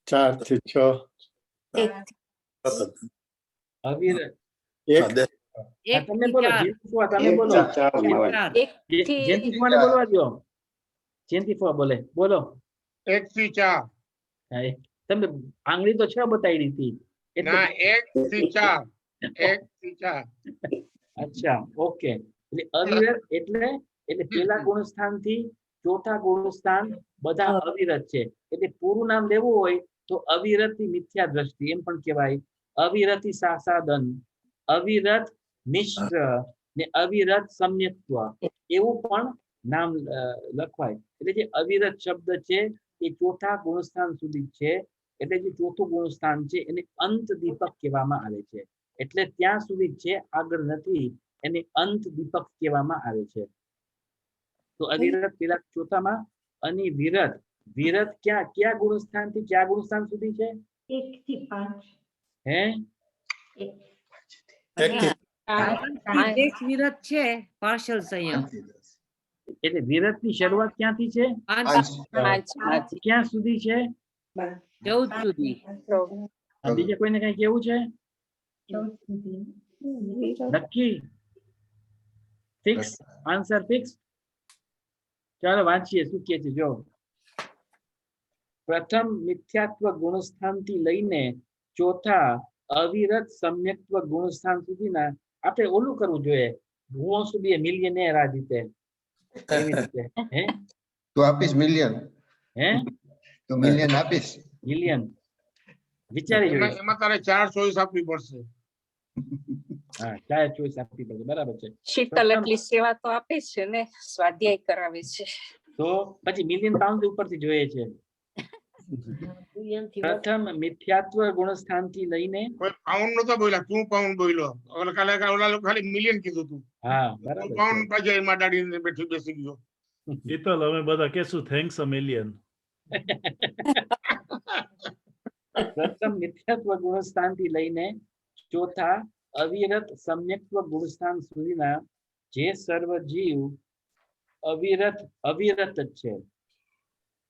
4 થી 6 અવિરત. એક તમે બોલો. તમે બોલો. જયંતિફુઆને બોલવા દો. જયંતિફુઆ બોલે. બોલો. 1 થી 4. તમે આંગળી તો 6 બતાવી હતી. ના, 1 થી 4. 1 થી 4. અચ્છા, ઓકે. એટલે અવિરત એટલે પેલા ગુણસ્થાન થી ચોથા ગુણસ્થાન બધા અવિરત છે. એટલે પૂરું નામ લેવું હોય તો અવિરતી મિથ્યા દ્રષ્ટિ એમ પણ કહેવાય, અવિરતી સાસાદન, અવિરત મિશ્ર ને અવિરત સમ્યક્ત્વ એવું પણ નામ લખવાય. એટલે જે અવિરત શબ્દ છે એ ચોથા ગુણસ્થાન સુધી છે. એટલે જે ચોથું ગુણસ્થાન છે એને અંત દીપક કહેવામાં આવે છે. એટલે ત્યાં સુધી છે, આગળ નથી, એને અંત દીપક કહેવામાં આવે છે. તો અવિરત પેલા ચોથામાં, અને વિરત. વિરત કયા ગુણસ્થાન થી કયા ગુણસ્થાન સુધી છે? 1 થી 5. હે? 1 વિરત છે, પાર્શલ સંયમ. એટલે વિરત ની શરૂઆત ક્યાંથી છે? 5 ક્યાં સુધી છે? 14 સુધી. બીજે કોઈને કઈ કેવું છે? નક્કી? ફિક્સ? Answer fix? ચાલો વાંચીએ શું કે છે. જો પ્રથમ મિથ્યાત્વ ગુણસ્થાન થી લઈને ચોથા અવિરત સમ્યક્ત્વ ગુણસ્થાન સુધીના આપણે ઓલું કરવું જોઈએ. Who wants to be a millionaire આ રીતે? એવી રીતે. હે? તું આપીશ મિલિયન, હે? તું મિલિયન આપીશ. મિલિયન. વિચારી જોઈએ. એમાં તારે 4 ચોઈસ આપવી પડશે. હા, 4 ચોઈસ આપવી પડશે. બરાબર છે. શીતલ એટલી સેવા તો આપે છે ને, સ્વાધ્યાય કરાવે છે. તો પછી મિલિયન પાઉન્ડ ઉપરથી જોઈએ છે. પ્રથમ મિથ્યાત્વ ગુણસ્થાન થી લઈને કોઈ પાઉન્ડ નતો બોલ્યા, તું પાઉન્ડ બોલ્યો. ઓલા ઓલા લોકો ખાલી મિલિયન કીધું તું. હા બરાબર પાઉન્ડ પાછળ એમાં દાડીને બેસી ગયો. શીતલ અમે બધા કહેશું થેન્ક્સ અ મિલિયન. પ્રથમ મિથ્યાત્વ ગુણસ્થાન થી લઈને ચોથા અવિરત સમ્યક્ત્વ ગુણસ્થાન સુધીના જે સર્વ જીવ અવિરત જ છે.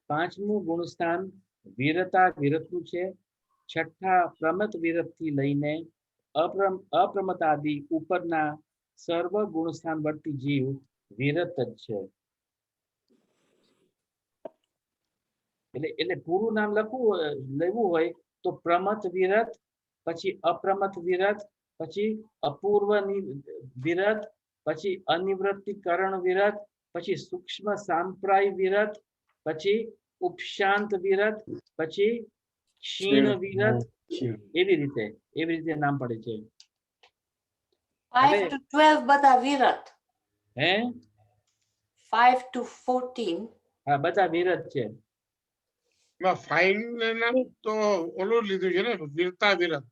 પાંચમું ગુણસ્થાન વીરતા વિરતનું છે. છઠ્ઠા પ્રમત વિરત થી લઈને અપ્રમતાદિ ઉપરના સર્વ ગુણસ્થાન વર્તી જીવ વિરત જ છે. એટલે પૂરું નામ લેવું હોય તો પ્રમત વિરત, પછી અપ્રમત વિરત, પછી અપૂર્વ વિરત, પછી અનિવૃત્તિકરણ વિરત, પછી સૂક્ષ્મ સાંપ્રાય વિરત, પછી ઉપશાંત વિરત, પછી ક્ષીણ વિરત. એવી રીતે નામ પડે છે. 5 to 12 બધા વિરત. હે? 5 to 14. હા, બધા વિરત છે. ફાઇન નામ તો ઓલું લીધું છે ને, વીરતા વિરત.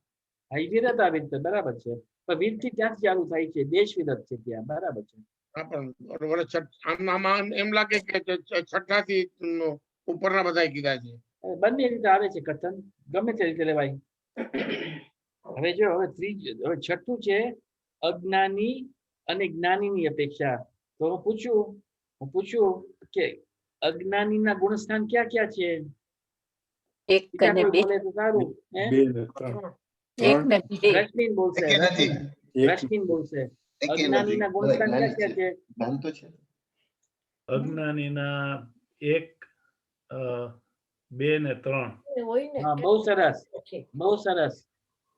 હા, ઈ વિરત આવી રીતે બરાબર છે. પણ વીર થી ક્યાંથી ચાલુ થાય છે? દેશ વિરત છે ત્યાં. બરાબર છે. આમાં એમ લાગે કે છઠ્ઠા થી ઉપરના બધા કીધા છે. બંને રીતે આવે છે કથન, ગમે તે રીતે લેવાય. હવે છઠ્ઠું છે અજ્ઞાની અને જ્ઞાનીની અપેક્ષા. તો હું પૂછું કે અજ્ઞાનીના ગુણસ્થાન ક્યાં ક્યાં છે? એક અને બે. બોલે તો સારું. રશ્મિન બોલશે. રશ્મિન બોલશે. અજ્ઞાનીના ગુણસ્થાન ક્યાં ક્યાં છે? અજ્ઞાનીના 1, 2 ને 3. હા, બહુ સરસ.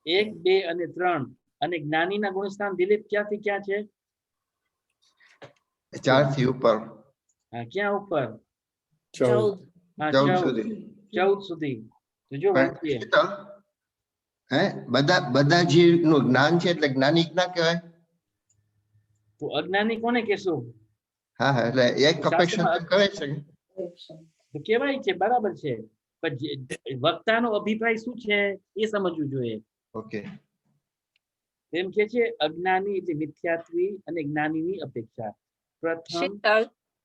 1, 2 અને 3. અને જ્ઞાનીના ગુણસ્થાન દિલીપ ક્યાંથી ક્યાં છે? 4 થી ઉપર. હા, ક્યાં ઉપર? 14. હા, 14 સુધી. તો જો વાંચીએ. હે, બધા જીવ નું જ્ઞાન છે એટલે જ્ઞાની ના કહેવાય. તો અજ્ઞાની કોને કહેશું? હા, એટલે એક અપેક્ષા કરે છે. તો કહેવાય છે, બરાબર છે. પણ વક્તાનો અભિપ્રાય શું છે એ સમજવું જોઈએ. ઓકે. એમ કે છે અજ્ઞાની એટલે મિથ્યાત્વી અને જ્ઞાનીની અપેક્ષા. પ્રથમ. શીતલ.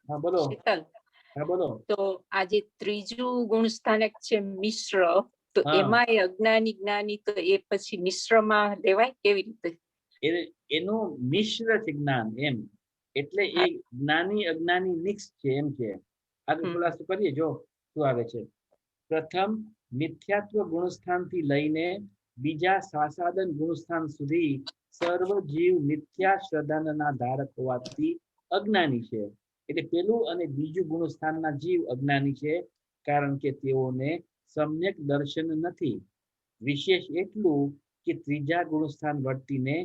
હા, બોલો. શીતલ. હા, બોલો. તો આજે ત્રીજું ગુણસ્થાનક છે મિશ્ર. તો એમાં અજ્ઞાની જ્ઞાની, તો એ પછી મિશ્રમાં લેવાય કેવી રીતે? એનું મિશ્ર છે જ્ઞાન એમ. એટલે એ જ્ઞાની અજ્ઞાની મિક્સ છે એમ છે. આગળ ખુલાસો કરીએ જો શું આવે છે. પ્રથમ મિથ્યાત્વ ગુણસ્થાન થી લઈને બીજા સાસાદન ગુણસ્થાન સુધી સર્વ જીવ મિથ્યા શ્રદ્ધાના ધારક હોવાથી અજ્ઞાની છે. એટલે પેલું અને બીજું ગુણસ્થાનના જીવ અજ્ઞાની છે, કારણ કે તેઓને સમ્યક દર્શન નથી. વિશેષ એટલું કે ત્રીજા ગુણસ્થાન વર્તીને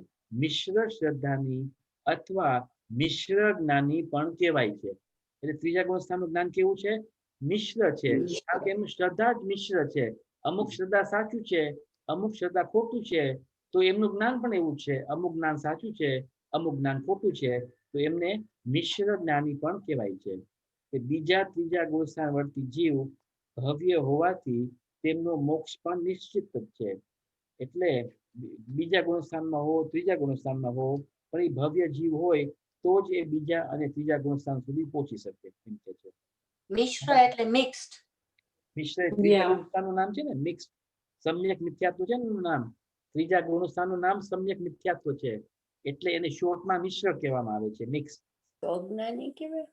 મિશ્ર શ્રદ્ધાની અથવા મિશ્ર જ્ઞાની પણ કહેવાય છે. એટલે ત્રીજા ગુણસ્થાનનું જ્ઞાન કેવું છે? મિશ્ર છે. કારણ કે એમનું શ્રદ્ધા જ મિશ્ર છે. અમુક શ્રદ્ધા સાચું છે, અમુક શ્રદ્ધા ખોટું છે. તો એમનું જ્ઞાન પણ એવું છે. અમુક જ્ઞાન સાચું છે, અમુક જ્ઞાન ખોટું છે. તો એમને મિશ્ર જ્ઞાની પણ કહેવાય છે. કે બીજા ત્રીજા ગુણસ્થાન વર્તી જીવ ભવ્ય હોવાથી તેમનો મોક્ષ પણ નિશ્ચિત જ છે. એટલે બીજા ગુણસ્થાનમાં હો, ત્રીજા ગુણસ્થાનમાં હો, પણ એ ભવ્ય જીવ હોય તો જ એ બીજા અને ત્રીજા ગુણસ્થાન સુધી પહોંચી શકે એમ કે છે. મિશ્ર એટલે મિક્સ્ડ. મિશ્ર ત્રીજા ગુણસ્થાનનું નામ છે ને, મિક્સ. સમ્યક મિથ્યાત્વ છે ને એનું નામ. ત્રીજા ગુણસ્થાનનું નામ સમ્યક મિથ્યાત્વ છે. એટલે એને શોર્ટમાં મિશ્ર કહેવામાં આવે છે, મિક્સ. અજ્ઞાની કહેવાય.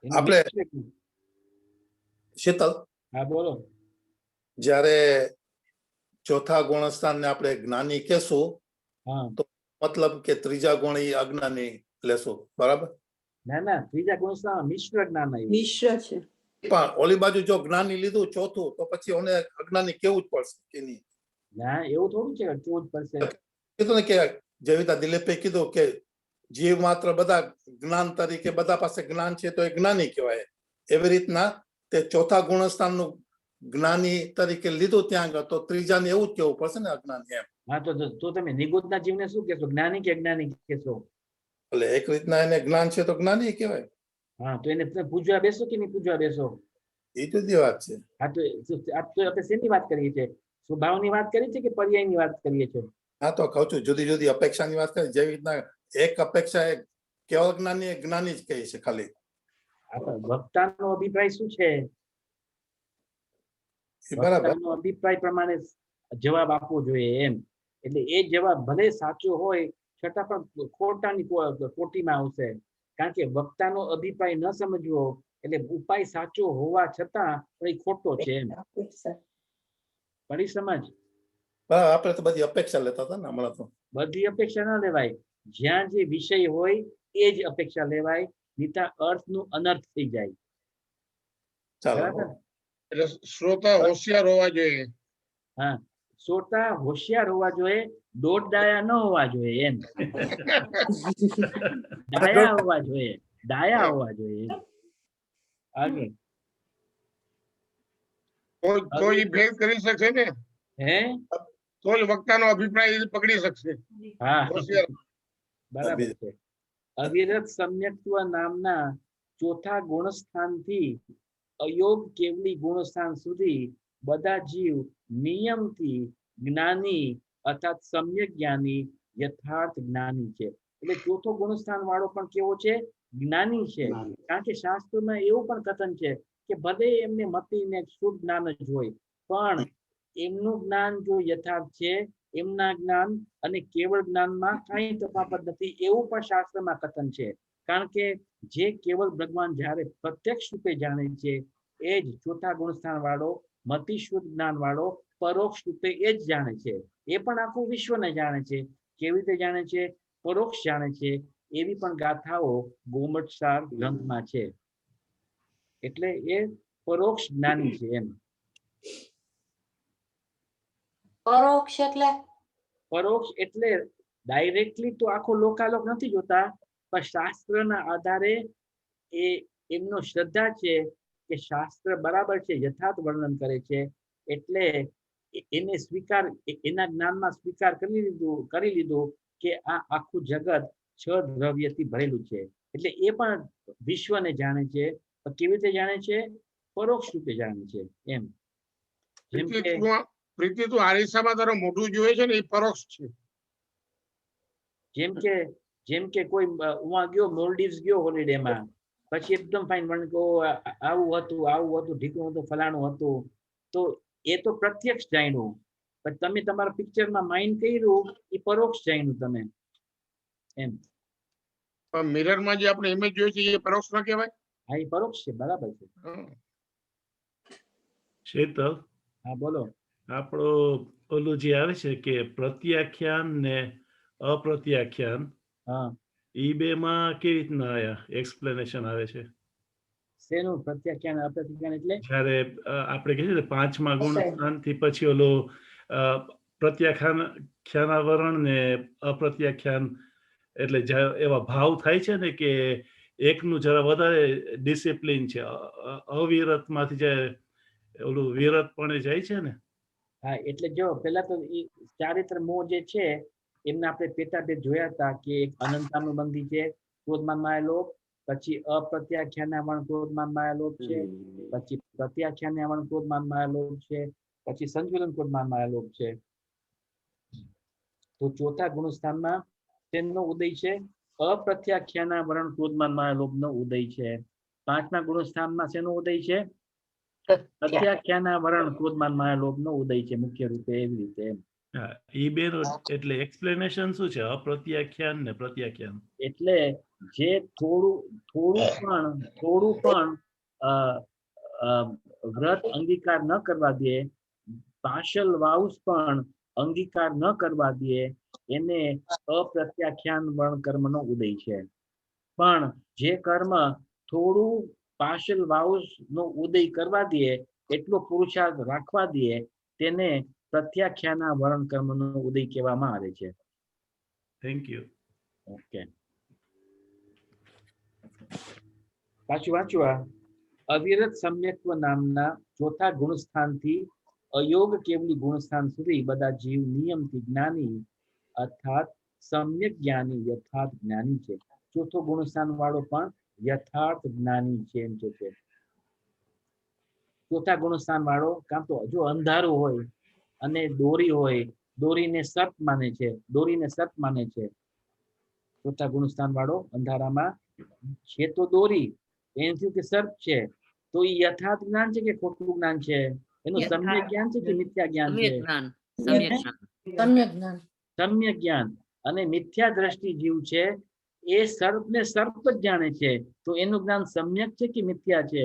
આપણે શીતલ. હા, બોલો. જ્યારે ચોથા ગુણસ્થાન ને આપણે જ્ઞાની કહેશું તો મતલબ કે ત્રીજા ગુણ એ અજ્ઞાની લેશું, બરાબર? ના, ત્રીજા ગુણસ્થાન મિશ્ર જ્ઞાન આવ્યું. મિશ્ર છે. પણ ઓલી બાજુ જો જ્ઞાની લીધું ચોથું તો પછી ઓને અજ્ઞાની કેવું જ પડશે કે નહીં? ના એવું થોડું છે કે કેવું જ પડશે. કીધું ને કે જેવી દિલીપે કીધું કે જીવ માત્ર બધા જ્ઞાન તરીકે બધા પાસે જ્ઞાન છે તો એ જ્ઞાની કહેવાય. એવી રીતના તે ચોથા ગુણસ્થાનનું જ્ઞાની તરીકે લીધું ત્યાં આગળ તો ત્રીજાને એવું જ કેવું પડશે ને અજ્ઞાની એમ. હા તો તમે નિગુતના જીવને શું કહેશો, જ્ઞાની કે અજ્ઞાની કહેશો? એટલે એક રીતના એને જ્ઞાન છે તો જ્ઞાની કહેવાય. હા તો એને તમે પૂજવા બેસો કે નહીં પૂજવા બેસો? એ જુદી વાત છે. હા તો આપણે શેની વાત કરીએ છીએ? સ્વભાવની વાત કરીએ છીએ કે પર્યાયની વાત કરીએ છીએ? હા તો કહું છું જુદી જુદી અપેક્ષાની વાત કરી. જેવી રીતના એક અપેક્ષા એ કેવળ જ્ઞાની જ્ઞાની જ કહે છે ખાલી. વક્તાનો અભિપ્રાય શું છે? બરાબર. અભિપ્રાય પ્રમાણે જવાબ આપવો જોઈએ એમ. એટલે એ જવાબ ભલે સાચો હોય છતાં પણ ખોટાની કોટીમાં આવશે, કારણ કે વક્તાનો અભિપ્રાય ન સમજવો એટલે ઉપાય સાચો હોવા છતાં પણ એ ખોટો છે એમ. પડી સમજ? આપણે તો બધી અપેક્ષા લેતા હતા ને હમણાં તો. બધી અપેક્ષા ના લેવાય. જ્યાં જે વિષય હોય એ જ અપેક્ષા લેવાય, નીતા અર્થનું અનર્થ થઈ જાય. ચાલો. એટલે શ્રોતા હોશિયાર હોવા જોઈએ. હા, શ્રોતા હોશિયાર હોવા જોઈએ, દોઢ ડાયા ન હોવા જોઈએ એમ. ડાયા હોવા જોઈએ, ડાયા હોવા જોઈએ. આગળ તો એ ભેદ કરી શકશે ને, હે તો જ વક્તાનો અભિપ્રાય પકડી શકશે. હા હોશિયાર. બરાબર છે. અવિરત સમ્યક્ત્વ નામના ચોથા ગુણસ્થાનથી અયોગ કેવલી ગુણસ્થાન સુધી બધા જીવ નિયમથી જ્ઞાની અર્થાત સમ્યક જ્ઞાની યથાર્થ જ્ઞાની છે. એટલે ચોથો ગુણસ્થાન વાળો પણ કેવો છે? જ્ઞાની છે. કારણ કે શાસ્ત્રમાં એવું પણ કથન છે કે ભલે એમને મતીને શુદ્ધ જ્ઞાન જ હોય પણ એમનું જ્ઞાન જો યથાર્થ છે, એમના જ્ઞાન અને કેવળ જ્ઞાનમાં કઈ તફાવત નથી, એવું પણ શાસ્ત્રમાં કથન છે. કારણ કે જે કેવળ ભગવાન જ્યારે પ્રત્યક્ષ રૂપે જાણે છે એ જ ચોથા ગુણસ્થાન વાળો મતિ શુદ્ધ જ્ઞાન વાળો પરોક્ષ રૂપે એ જ જાણે છે. એ પણ આખું વિશ્વને જાણે છે. કેવી રીતે જાણે છે? પરોક્ષ જાણે છે. એવી પણ ગાથાઓ ગોમટસાર ગ્રંથમાં છે. એટલે એ પરોક્ષ જ્ઞાની છે એમ. પરોક્ષ એટલે? પરોક્ષ એટલે ડાયરેક્ટલી તો આખો લોકાલોક નથી જોતા, પણ શાસ્ત્રના આધારે એ એમનો શ્રદ્ધા છે કે શાસ્ત્ર બરાબર છે, યથાર્થ વર્ણન કરે છે, એટલે એને સ્વીકાર, એના જ્ઞાનમાં સ્વીકાર કરી લીધું કે આ આખું જગત 6 દ્રવ્યથી ભરેલું છે. એટલે એ પણ વિશ્વને જાણે છે. કેવી રીતે જાણે છે? પરોક્ષ રૂપે જાણે છે એમ. જેમ કે પ્રીતિ તું આરિસામાં તારો મોઢું જોયે છે ને એ પરોક્ષ છે. જેમ કે કોઈ ગયો મોલ્ડીવ્સ ગયો હોલિડેમાં, પછી એકદમ ફાઇન પણ આવું હતું ઢીકણું હતું ફલાણું હતું, તો એ તો પ્રત્યક્ષ જાણ્યું. પણ તમે તમારા પિક્ચરમાં માઇન્ડ કર્યું એ પરોક્ષ જાણ્યું તમે એમ. પણ મિરરમાં જે આપણે ઇમેજ જોઈએ છે એ પરોક્ષ ના કહેવાય? હા એ પરોક્ષ છે, બરાબર છે. શીતલ, હા બોલો. આપણો ઓલું જે આવે છે કે પ્રત્યાખ્યાન ને અપ્રત્યાખ્યાન, ઈ બે માં કેવી રીતના એક્સપ્લેનેશન આવે છે? શેનું પ્રત્યાખ્યાન અપ્રત્યાખ્યાન એટલે? જ્યારે આપણે કહીએ ને 5મા ગુણસ્થાન થી પછી ઓલો પ્રત્યાખ્યાનાવરણ ને અપ્રત્યાખ્યાન, એટલે એવા ભાવ થાય છે ને કે એકનું જરા વધારે ડિસિપ્લિન છે, અવિરત માંથી જે ઓલું વિરત પણ જાય છે ને. હા એટલે જો પેલા તો ચારિત્ર મોહ જે છે એમને આપણે પેટાભેદ જોયા હતા કે એક અનંતાનુબંધી છે, ક્રોધમાન માયાલોપ, પછી અપ્રત્યાખ્યાનાવરણ ક્રોધમાન માયાલોપ છે, પછી પ્રત્યાખ્યાનાવરણ ક્રોધમાન માયાલોપ છે, પછી સંતુલન ક્રોધમાન માયાલોપ છે. તો ચોથા ગુણસ્થાનમાં તેનો ઉદય છે અપ્રત્યાખ્યાનાવરણ ક્રોધમાન માયાલોપનો ઉદય છે. 5મા ગુણસ્થાનમાં શેનો ઉદય છે? પ્રત્યાખ્યાનાવરણ ક્રોધમાન માયાલોપનો ઉદય છે મુખ્ય રૂપે. એવી રીતે ઈ બે એટલે એક્સપ્લેનેશન શું છે અપ્રત્યાખ્યાન ને પ્રત્યાખ્યાન? એટલે જે થોડું પણ વ્રત અંગીકાર ન કરવા દે, પાર્શલ વાઉસ પણ અંગીકાર ન કરવા દે, એને અપ્રત્યાખ્યાન વર્ણ કર્મનો ઉદય છે. પણ જે કર્મ થોડું પાર્શલ વાઉસ નો ઉદય કરવા દે, એટલો પુરુષાર્થ રાખવા દે, તેને પ્રત્યાખ્યાના વર્ણ કર્મનો ઉદય કહેવામાં આવે છે. Thank you. ઓકે, પાછું વાંચવા. અવિરત સમ્યક્ત્વ નામના ચોથા ગુણસ્થાનથી અયોગ કેવલી ગુણસ્થાન સુધી બધા જીવ નિયમથી જ્ઞાની અર્થાત સમ્યક જ્ઞાની યથાર્થ જ્ઞાની છે. ચોથો ગુણસ્થાન વાળો પણ યથાર્થ જ્ઞાની છે એમ કે છે. ચોથા ગુણસ્થાન વાળો કાં તો જો અંધારું હોય અને દોરી હોય, દોરીને સર્પ માને છે, દોરીને સર્પ માને છે. ચોથા ગુણસ્થાન વાળો અંધારામાં છે તો દોરી, એનાથી કે સર્પ છે, તો એ યથાર્થ જ્ઞાન છે કે ખોટું જ્ઞાન છે? એનું સમ્યક જ્ઞાન છે કે મિથ્યા જ્ઞાન છે? સમ્યક જ્ઞાન. અને મિથ્યા દ્રષ્ટિ જીવ છે એ સર્પને સર્પ જ જાણે છે, તો એનું જ્ઞાન સમ્યક છે કે મિથ્યા છે?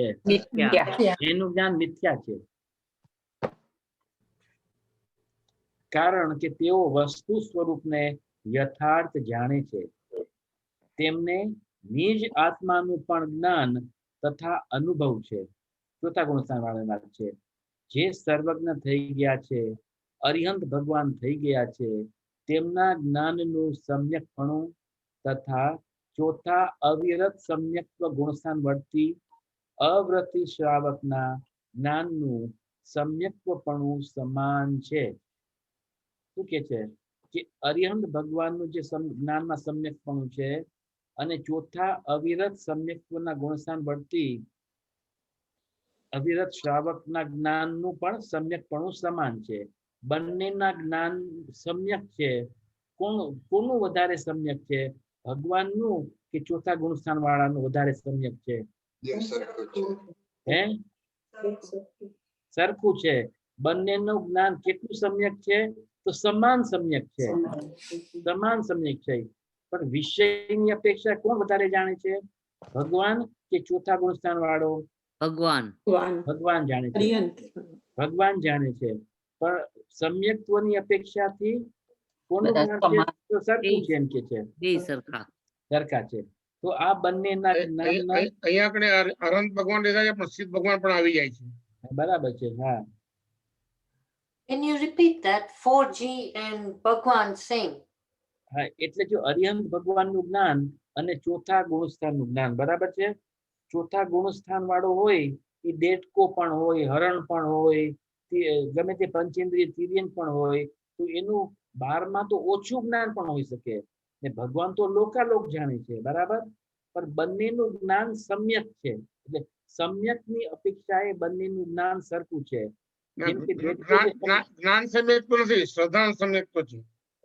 એનું જ્ઞાન મિથ્યા છે. કારણ કે તેઓ વસ્તુ સ્વરૂપને યથાર્થ જાણે છે. તેમને નિજ આત્માનું પણ જ્ઞાન તથા અનુભવ છે. ચોથા ગુણસ્થાન વાળાની વાત છે. જે સર્વજ્ઞ થઈ ગયા છે, અરિહંત ભગવાન થઈ ગયા છે, તેમના જ્ઞાનનું સમ્યકપણું તથા ચોથા અવિરત સમ્યક્ત્વ ગુણસ્થાન વર્તી અવ્રતિ શ્રાવકના જ્ઞાનનું સમ્યક્ત્વપણું સમાન છે. શું કે છે કે અરિહંત ભગવાનનું જે જ્ઞાનમાં સમ્યકપણું છે અને ચોથા અવિરત સમ્યક્ત્વના ગુણસ્થાન વર્તી અવિરત શ્રાવકના જ્ઞાનનું પણ સમ્યકપણું સમાન છે. બંનેના જ્ઞાન સમ્યક છે. કોનું વધારે સમ્યક છે? ભગવાનનું કે ચોથા ગુણસ્થાન વાળાનું વધારે સમ્યક છે? હે, સરખું છે. બંનેનું જ્ઞાન કેટલું સમ્યક છે? તો સમાન સમ્યક છે, સમાન સમ્યક છે. પણ વિષયની અપેક્ષા કોણ વધારે જાણે છે? ભગવાન કે ચોથા ગુણસ્થાન વાળો? ભગવાન જાણે છે, ભગવાન જાણે છે. પણ સમ્યક્ત્વની અપેક્ષાથી કોનું જ્ઞાન છે? તો સરખું છે એમ કે છે, સરખા છે. તો આ બંનેના જ્ઞાનના અહીંયા કણે અનંત ભગવાન લીધા છે પણ સિદ્ધ ભગવાન પણ આવી જાય છે. બરાબર છે. હા, Can you repeat that? 4G and Bhagwan same. હા, એટલે જો અરિહંત ભગવાનનું જ્ઞાન અને ચોથા ગુણસ્થાનનું જ્ઞાન બરાબર છે. ચોથા ગુણસ્થાન વાળો હોય એ દેડકો પણ હોય, હરણ પણ હોય, ગમે તે પંચેન્દ્રિય તિર્યન પણ હોય, તો એનું 12માં તો ઓછું જ્ઞાન પણ હોઈ શકે. ને ભગવાન તો લોકાલોક જાણે છે, બરાબર. પણ બંનેનું જ્ઞાન સમ્યક છે. એટલે સમ્યકની અપેક્ષાએ બંનેનું જ્ઞાન સરખું છે. જેમ કે જ્ઞાન સમ્યક્ત્વ નથી, શ્રદ્ધા સમ્યક્ત્વ છે.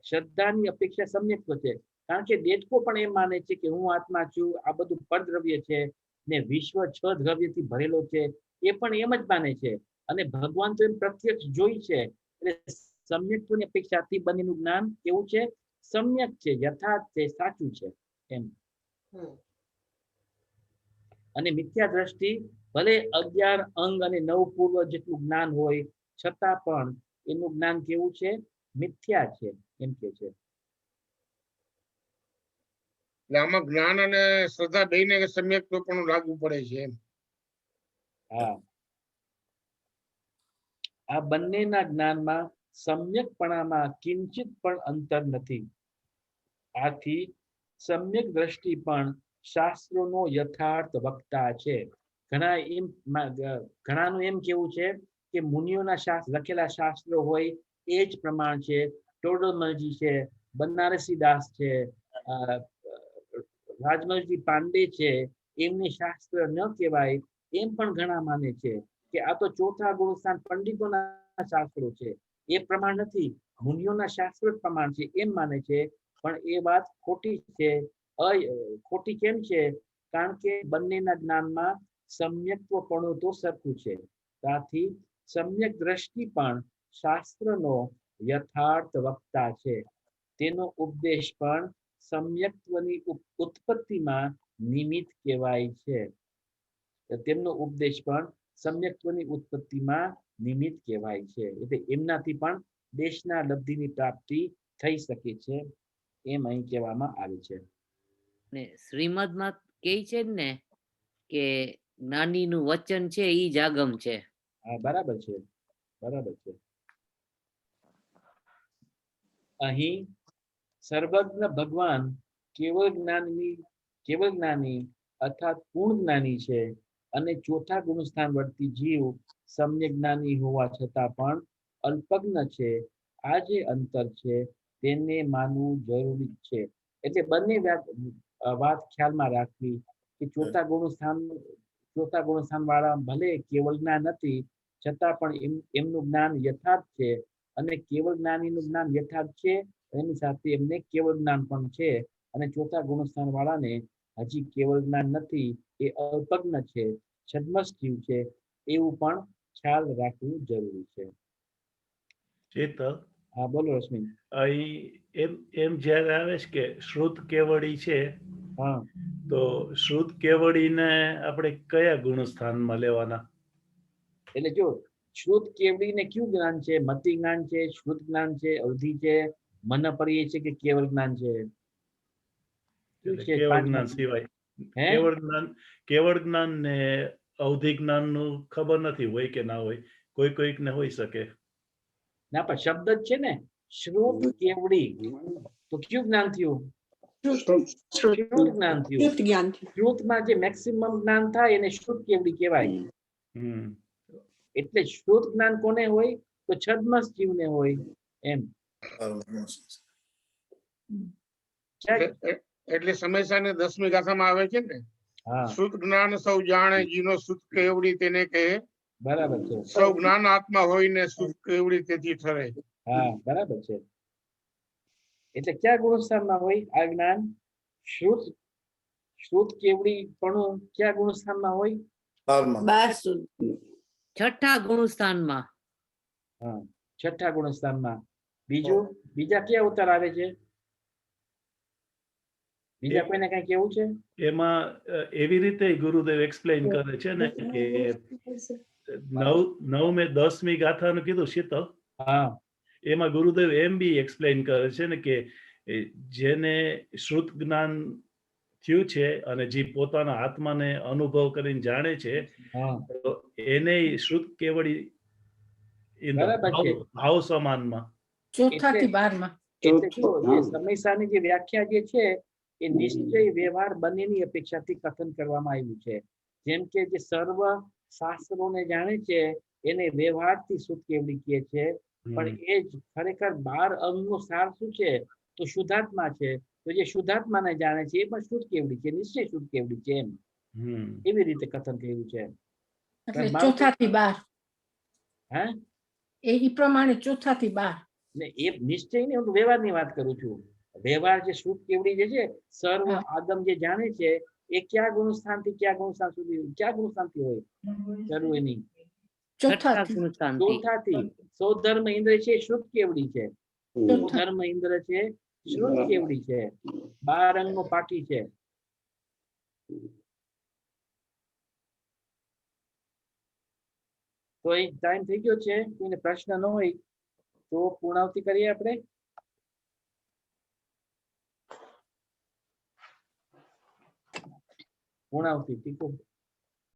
શ્રદ્ધાની અપેક્ષા સમ્યક્ત્વ છે. કારણ કે દેડકો પણ એમ માને છે કે હું આત્મા છું, આ બધું પરદ્રવ્ય છે ને વિશ્વ 6 દ્રવ્યથી ભરેલો છે, એ પણ એમ જ માને છે. અને ભગવાન તો એમ પ્રત્યક્ષ જોઈ છે. એટલે સમ્યક્ત્વની અપેક્ષાથી બંનેનું જ્ઞાન કેવું છે? સમ્યક છે, યથાર્થ છે, સાચું છે એમ. અને મિથ્યા દ્રષ્ટિ ભલે 11 અંગ અને 9 પૂર્વ જેટલું જ્ઞાન હોય છતાં પણ એનું જ્ઞાન કેવું છે? મિથ્યા છે એમ કે છે. એટલે આમાં જ્ઞાન અને શ્રદ્ધા બેયને સમ્યક્ત્વ પણ લાગુ પડે છે એમ. હા, આ બંનેના જ્ઞાનમાં સમ્યકપણામાં કિંચિત પણ અંતર નથી. આથી સમ્યક દ્રષ્ટિ પણ શાસ્ત્રોનો યથાર્થ વક્તા છે. ઘણાનું એમ કેવું છે કે મુનિઓના લખેલા શાસ્ત્રો હોય એ જ પ્રમાણ છે. ટોડરમલજી છે, બનારસી દાસ છે, રાજમલજી પાંડે છે, એમને શાસ્ત્ર ન કહેવાય એમ પણ ઘણા માને છે કે આ તો ચોથા ગુણસ્થાન પંડિતોના શાસ્ત્રો છે. એ પ્રમાણ નથી, મુનિઓના શાસ્ત્રો જ પ્રમાણ છે એમ માને છે. પણ એ વાત ખોટી છે. ખોટી કેમ છે? કારણ કે બંનેના જ્ઞાનમાં સમ્યક્ત્વપણું તો સરખું છે. ત્યાંથી સમ્યક દ્રષ્ટિ પણ શાસ્ત્રનો યથાર્થ વક્તા છે. તેનો ઉપદેશ પણ સમ્યક્ત્વની ઉત્પત્તિમાં નિમિત્ત કહેવાય છે. તેમનો ઉપદેશ પણ સમ્યક્ત્વની ઉત્પત્તિમાં નિમિત્ત કહેવાય છે. એટલે એમનાથી પણ દેશના લબ્ધિની પ્રાપ્તિ થઈ શકે છે એમ અહીં કહેવામાં આવે છે. ને શ્રીમદમાં કહે છે ને કે જ્ઞાનીનું વચન છે ઈ જ આગમ છે. હા બરાબર છે, બરાબર છે. અહીં સર્વજ્ઞ ભગવાન કેવળ જ્ઞાની અર્થાત પૂર્ણ જ્ઞાની છે અને ચોથા ગુણસ્થાન વર્તી જીવ સમ્યક જ્ઞાની હોવા છતાં પણ અલ્પજ્ઞ છે. આ જે અંતર છે તેને માનવું જરૂરી છે. એટલે બંને વાત ખ્યાલમાં રાખવી કે ચોથા ગુણસ્થાન વાળા ભલે કેવળ જ્ઞાન નથી છતાં પણ એમનું જ્ઞાન યથાર્થ છે અને કેવળ જ્ઞાનીનું જ્ઞાન યથાર્થ છે, એની સાથે એમને કેવળ જ્ઞાન પણ છે. અને ચોથા ગુણસ્થાન વાળાને હજી કેવળ જ્ઞાન નથી, એ અલ્પજ્ઞ છે, છદ્મસ જીવ છે, એવું પણ ખ્યાલ રાખવું જરૂરી છે. ચેતલ, હા બોલો રશ્મિ. અહીં એમ જયારે આવે છે કે શ્રુત કેવડી છે, હા તો શ્રુત કેવડીને આપણે કયા ગુણસ્થાનમાં લેવાના? એટલે જો શ્રુત કેવડી ને કયું જ્ઞાન છે? મતિ જ્ઞાન છે, શ્રુત જ્ઞાન છે, અવધિ છે, મન પર્ય છે કે કેવળ જ્ઞાન છે? કેવળ જ્ઞાન સિવાય કેવળ જ્ઞાન ને અવધિ જ્ઞાન નું ખબર નથી હોય કે ના હોય, કોઈક ને હોઈ શકે. ના પણ શબ્દ જ છે ને શ્રુત કેવડી, તો કયું જ્ઞાન થયું? શ્રુત જ્ઞાન થયું. શ્રુતમાં જે મેક્સિમમ જ્ઞાન થાય એને શ્રુત કેવડી કહેવાય. એટલે શ્રુત જ્ઞાન કોને હોય? તો છદ્મસ જીવને હોય એમ. એટલે સમયસાને 10મી ગાથામાં આવે છે ને, શ્રુત જ્ઞાન સૌ જાણે જીનો શ્રુત કેવડી તેને કહે. બરાબર છે. સૌ જ્ઞાન આત્મા હોઈને શ્રુત કેવડી તેથી ઠરે. હા બરાબર છે. એટલે કયા ગુણસ્થાનમાં હોય આ જ્ઞાન? શ્રુત કેવડી પણ કયા ગુણસ્થાનમાં હોય? 6ઠા ગુણસ્થાનમાં. હા 6ઠા ગુણસ્થાનમાં. બીજા કયા ઉત્તર આવે છે? બીજા કોઈને કઈ કેવું છે? એમાં એવી રીતે ગુરુદેવ એક્સપ્લેન કરે છે ને કે 10મી ગાથાનું કીધું શીતલ, એમાં ગુરુદેવ એમ બી એક્સપ્લેન કરે છે ને કે જેને શ્રુત જ્ઞાન થયું છે અને જે પોતાના આત્માને અનુભવ કરીને જાણે છે, એને શ્રુત કેવડી ભાવ સમાનમાં. 4 થી 12માં સમયસાની જે વ્યાખ્યા જે છે એ નિશ્ચય વ્યવહાર બંનેની અપેક્ષાથી કથન કરવામાં આવ્યું છે. જેમ કે જે સર્વ શાસ્ત્રોને જાણે છે એને વ્યવહારથી શુદ્ધ કેવડી કહે છે, પણ એ જ ખરેખર 12 અંગનો સાર શું છે? તો શુદ્ધાત્મા છે. તો જે શુદ્ધાત્માને જાણે છે એ પણ શુદ્ધ કેવડી છે, નિશ્ચય શુદ્ધ કેવડી છે એમ. એવી રીતે કથન થયું છે. એટલે 4 થી 12. હે એ પ્રમાણે 4 થી 12. ને એ નિશ્ચય ને હું વ્યવહારની વાત કરું છું. વ્યવહાર જે શુદ્ધ કેવડી જે છે, સર્વ આદમ જે જાણે છે એ કયા ગુણસ્થાન થી કયા ગુણસ્થાન સુધી, કયા ગુણસ્થાન થી હોય? જરૂર નહીં, 4થા ગુણસ્થાનથી. 4થા. સૌ ધર્મ ઇન્દ્ર છે શુદ્ધ કેવડી છે. ધર્મ ઇન્દ્ર છે શુદ્ધ કેવડી છે. 12 અંગનો પાઠી છે. તો એ ટાઈમ થઈ ગયો છે. કોઈને પ્રશ્ન ન હોય તો પૂર્ણાવતી કરીએ આપણે. પૂર્ણાવતી ટીકો.